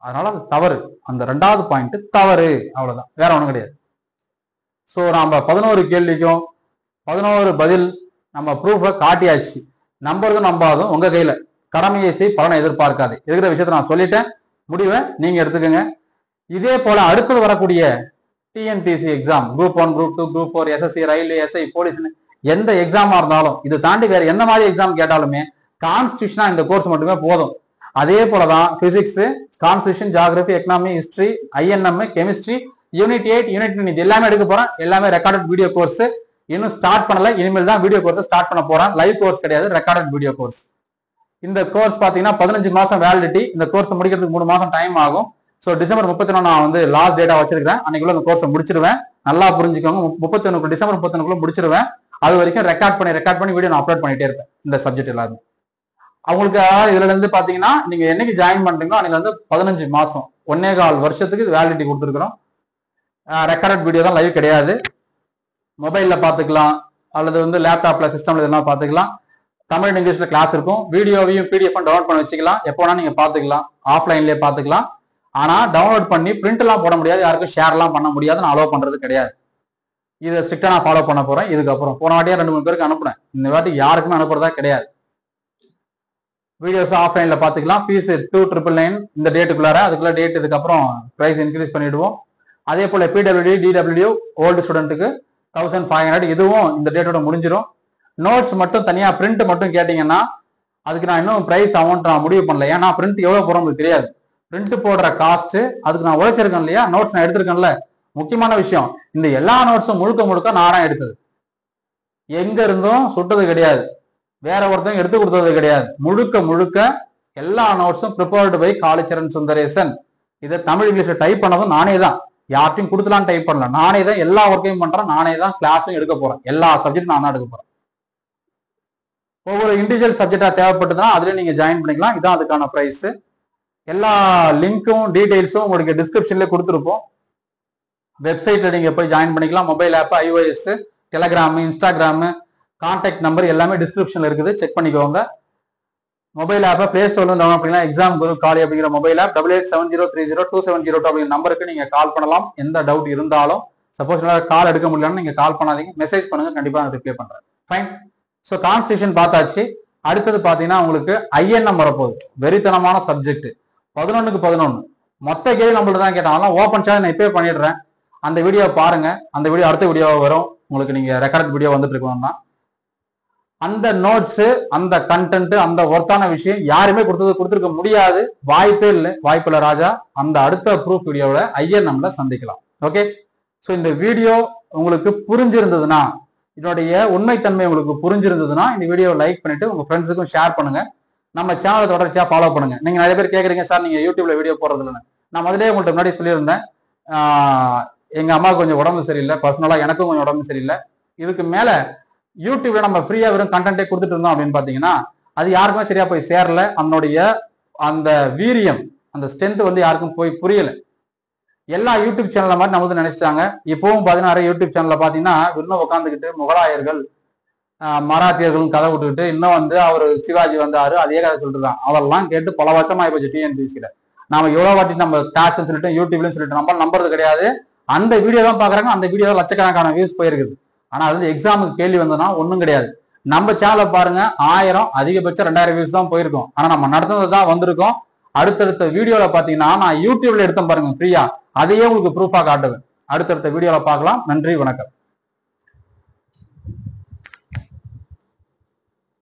அதனால அது தவறு. அந்த 2வது பாயிண்ட் தவறு, அவ்வளவுதான், வேற ஒண்ணும் கிடையாது. சோ நம்ம 11 கேள்விக்கும் 11 பதில் நம்ம ப்ரூஃபை காட்டியாச்சு. நம்புறதும் நம்பாதும் உங்க கையில. கடமையை செய், பலனை எதிர்பார்க்காது. இருக்கிற விஷயத்த நான் சொல்லிட்டேன், முடிவை நீங்க எடுத்துக்கோங்க. இதே போல அடுத்தது வரக்கூடிய TNPSC exam, group 1, group 2, group 4, SSC, railway, SI, police, எந்த எக்ஸாமா இருந்தாலும் இது தாண்டி வேற எந்த மாதிரி எக்ஸாம் கேட்டாலுமே கான்ஸ்டியூஷனா இந்த கோர்ஸ் மட்டுமே போதும். அதே போலதான் physics, constitution, geography, economy, history, INM, chemistry, unit 8, unit 9 இது எல்லாமே எடுக்க போறேன். எல்லாமே ரெக்கார்டட் வீடியோ கோர்ஸ். இன்னும் ஸ்டார்ட் பண்ணல, இனிமேல் தான் வீடியோ கோர்ஸ் ஸ்டார்ட் பண்ண போறேன். லைவ் கோர்ஸ் கிடையாது, ரெக்கார்டட் வீடியோ கோர்ஸ். இந்த கோர்ஸ் பாத்தீங்கன்னா 15 மாசம் வேலிடிட்டி. இந்த கோர்ஸ் முடிக்கிறதுக்கு 3 மாசம் டைம் ஆகும். ஸோ டிசம்பர் 31 நான் லாஸ்ட் டேட்டா வச்சிருக்கேன். அன்னைக்குள்ள இந்த கோர்ஸை முடிச்சிருவேன். நல்லா புரிஞ்சுக்கோங்க. 31 டிசம்பர் 31 முடிச்சிருவேன். அது வரைக்கும் ரெக்கார்ட் பண்ணி வீடியோ நான் அப்லோட் பண்ணிட்டே இருப்பேன். இந்த சப்ஜெக்ட் எல்லாரும் அவங்களுக்கு இதுல இருந்து பாத்தீங்கன்னா நீங்க என்னைக்கு ஜாயின் பண்றீங்களோ அன்னைக்கு 15 மாசம் 1.25 வருஷத்துக்கு வேலிடிட்டி கொடுத்துருக்கிறோம். ரெக்கார்டட் வீடியோ தான், லைவ் கிடையாது. மொபைல்ல பாத்துக்கலாம் அல்லது லேப்டாப்ல சிஸ்டம்ல இதெல்லாம் பாத்துக்கலாம். தமிழ் இங்கிலீஷ்ல கிளாஸ் இருக்கும். வீடியோவையும் பிடிஎஃப் டவுன்லோட் பண்ணி வச்சுக்கலாம். எப்போ வேணா நீங்க பாத்துக்கலாம், ஆஃப்லைன்லயே பாத்துக்கலாம். ஆனா டவுன்லோட் பண்ணி பிரிண்ட் எல்லாம் போட முடியாது, யாருக்கும் ஷேர் எல்லாம் பண்ண முடியாது, நான் அலோவ் பண்றது கிடையாது. இதை ஸ்ட்ரிக்டா நான் ஃபாலோ பண்ண போறேன் இதுக்கப்புறம். போன வாட்டியா 2-3 பேருக்கு அனுப்புனேன், இந்த வாட்டி யாருக்குமே அனுப்புறதா கிடையாது. வீடியோஸ் ஆஃப்லைன்ல பாத்துக்கலாம். ஃபீஸ் 2,999 இந்த டேட்டுக்குள்ளார, அதுக்குள்ள டேட் இதுக்கப்புறம் பிரைஸ் இன்க்ரீஸ் பண்ணிடுவோம். அதே போல பிடபிள்யூடி டிடபிள்யூ ஓல்டு ஸ்டூடெண்ட்டுக்கு 1500 இதுவும் இந்த டேட்டோட முடிஞ்சிடும். நோட்ஸ் மட்டும் தனியா பிரிண்ட் மட்டும் கேட்டீங்கன்னா அதுக்கு நான் இன்னும் பிரைஸ் அமௌண்ட் நான் முடிவு பண்ணல. ஏன்னா பிரிண்ட் எவ்வளவு போறோம் உங்களுக்கு தெரியாது. பிரிண்ட் போடுற காஸ்ட் அதுக்கு நான் உழைச்சிருக்கேன் இல்லையா, நோட்ஸ் நான் எடுத்திருக்கேன்ல. முக்கியமான விஷயம், இந்த எல்லா நோட்ஸும் முழுக்க முழுக்க நானா எடுத்தது, எங்க இருந்தும் சுட்டது கிடையாது, வேற ஒருத்தங்க எடுத்து கொடுத்தது கிடையாது. முழுக்க முழுக்க எல்லா நோட்ஸும் ப்ரிப்பேர்டு பை காளிச்சரண் சுந்தரேசன். இதை தமிழ் இங்கிலீஷ்ல டைப் பண்ணதும் நானே தான், யார்ட்டையும் கொடுத்துலாம் டைப் பண்ணல, நானே தான் எல்லா ஒர்க்கையும் பண்றேன், நானே தான் கிளாஸும் எடுக்க போறேன், எல்லா சப்ஜெக்டும் நான் தான் எடுக்க போறேன். ஒவ்வொரு இண்டிவிஜுவல் சப்ஜெக்டா தேவைப்பட்டதுன்னா அதுல நீங்க ஜாயின் பண்ணிக்கலாம். இதான் அதுக்கான பிரைஸ். எல்லா லிங்க்கும் டீடைல்ஸும் உங்களுக்கு டிஸ்கிரிப்ஷன்ல கொடுத்துருப்போம். வெப்சைட்ல நீங்க போய் ஜாயின் பண்ணிக்கலாம். Mobile app, iOS, Telegram, Instagram, contact number எல்லாமே டிஸ்கிரிப்ஷன்ல இருக்குது, செக் பண்ணிக்கோங்க. மொபைல் ஆப்பை பிளே ஸ்டோர்ல டவுன்லோட் பண்ணிக்கலாம். எக்ஸாம் குரு காலி அப்படிங்கிற மொபைல் ஆப் 8870302702 அப்படிங்கிற நம்பருக்கு நீங்க கால் பண்ணலாம். எந்த டவுட் இருந்தாலும், சப்போஸ் கால் எடுக்க முடியலன்னு நீங்க கால் பண்ணாதீங்க, மெசேஜ் பண்ணுங்க, கண்டிப்பா நான் ரிப்ளை பண்றேன். ஃபைன். ஸோ கான்ஸ்டியூஷன் பார்த்தாச்சு. அடுத்தது பாத்தீங்கன்னா உங்களுக்கு INM வரப்போகுது. வெறித்தனமான சப்ஜெக்ட். 11க்கு 11 மொத்த கேள்வி நம்மள்ட்ட தான் கேட்டாங்க. ஓப்பன் சார்ஜ் நான் இப்பவே பண்ணிடுறேன். அந்த வீடியோ பாருங்க. அந்த வீடியோ அடுத்த வீடியோ வரும் உங்களுக்கு, நீங்க ரெக்கார்ட் வீடியோ வந்துட்டு இருக்கணும்னா அந்த நோட்ஸ், அந்த கண்டென்ட், அந்த ஒர்த்தான விஷயம் யாருமே கொடுத்துருக்க முடியாது. வாய்ப்பே இல்லை, வாய்ப்பில்லை ராஜா. அந்த அடுத்த ப்ரூஃப் வீடியோவில் INMல சந்திக்கலாம். ஓகே. ஸோ இந்த வீடியோ உங்களுக்கு புரிஞ்சிருந்ததுன்னா, இதனுடைய உண்மைத்தன்மை உங்களுக்கு புரிஞ்சிருந்ததுன்னா இந்த வீடியோ லைக் பண்ணிட்டு உங்க ஃப்ரெண்ட்ஸுக்கும் ஷேர் பண்ணுங்க. நம்ம சேனலை தொடர்ச்சியா ஃபாலோ பண்ணுங்க. நீங்க நிறைய பேர் கேட்குறீங்க சார் நீங்க யூடியூப்ல வீடியோ போடுறது இல்லைன்னு. நான் முதலே உங்கள்கிட்ட முன்னாடி சொல்லியிருந்தேன், எங்க அம்மாவுக்கு கொஞ்சம் உடம்பு சரியில்லை, பர்சனலா எனக்கும் கொஞ்சம் உடம்பு சரியில்லை. இதுக்கு மேல யூடியூப்ல நம்ம ஃப்ரீயா வெறும் கண்டென்ட்டே கொடுத்துட்டு இருந்தோம் அப்படின்னு பாத்தீங்கன்னா அது யாருக்குமே சரியா போய் சேரல. அதனுடைய அந்த வீரியம், அந்த ஸ்ட்ரென்த் வந்து யாருக்கும் போய் புரியல. எல்லா யூடியூப் சேனல்ல மாதிரி நம்ம வந்து நினைச்சிட்டாங்க. இப்பவும் பதினாறு யூடியூப் சேனல்ல பாத்தீங்கன்னா இன்னும் உட்காந்துக்கிட்டு முகலாயர்கள், மராத்தியர்கள் கதை விட்டுக்கிட்டு இன்னும் வந்து அவர் சிவாஜி வந்தாரு அதே கதை சொல்லிட்டு தான். அவரெல்லாம் கேட்டு பல வருஷம் ஆயிப்போச்சு. டிஎன்பிசியில நாம எவ்வளவு வாட்டி நம்ம கிளாஸ்ன்னு சொல்லிட்டு யூடியூப்லன்னு சொல்லிட்டு நம்ம நம்புறது கிடையாது. அந்த வீடியோ தான் பாக்குறாங்க, அந்த வீடியோ லட்சக்கணக்கான வியூஸ் போயிருக்குது. ஆனா அது வந்து எக்ஸாமுக்கு கேள்வி வந்ததுன்னா ஒன்றும் கிடையாது. நம்ம சேனலை பாருங்க, 1000 அதிகபட்சம் 2000 வியூஸ் தான் போயிருக்கும். ஆனா நம்ம நடந்தது தான் வந்திருக்கோம். அடுத்தடுத்த வீடியோல பாத்தீங்கன்னா நான் யூடியூப்ல எடுத்தேன் பாருங்க ஃப்ரீயா, அதையே உங்களுக்கு ப்ரூஃபா காட்டுவேன். அடுத்தடுத்த வீடியோல பார்க்கலாம். நன்றி, வணக்கம்.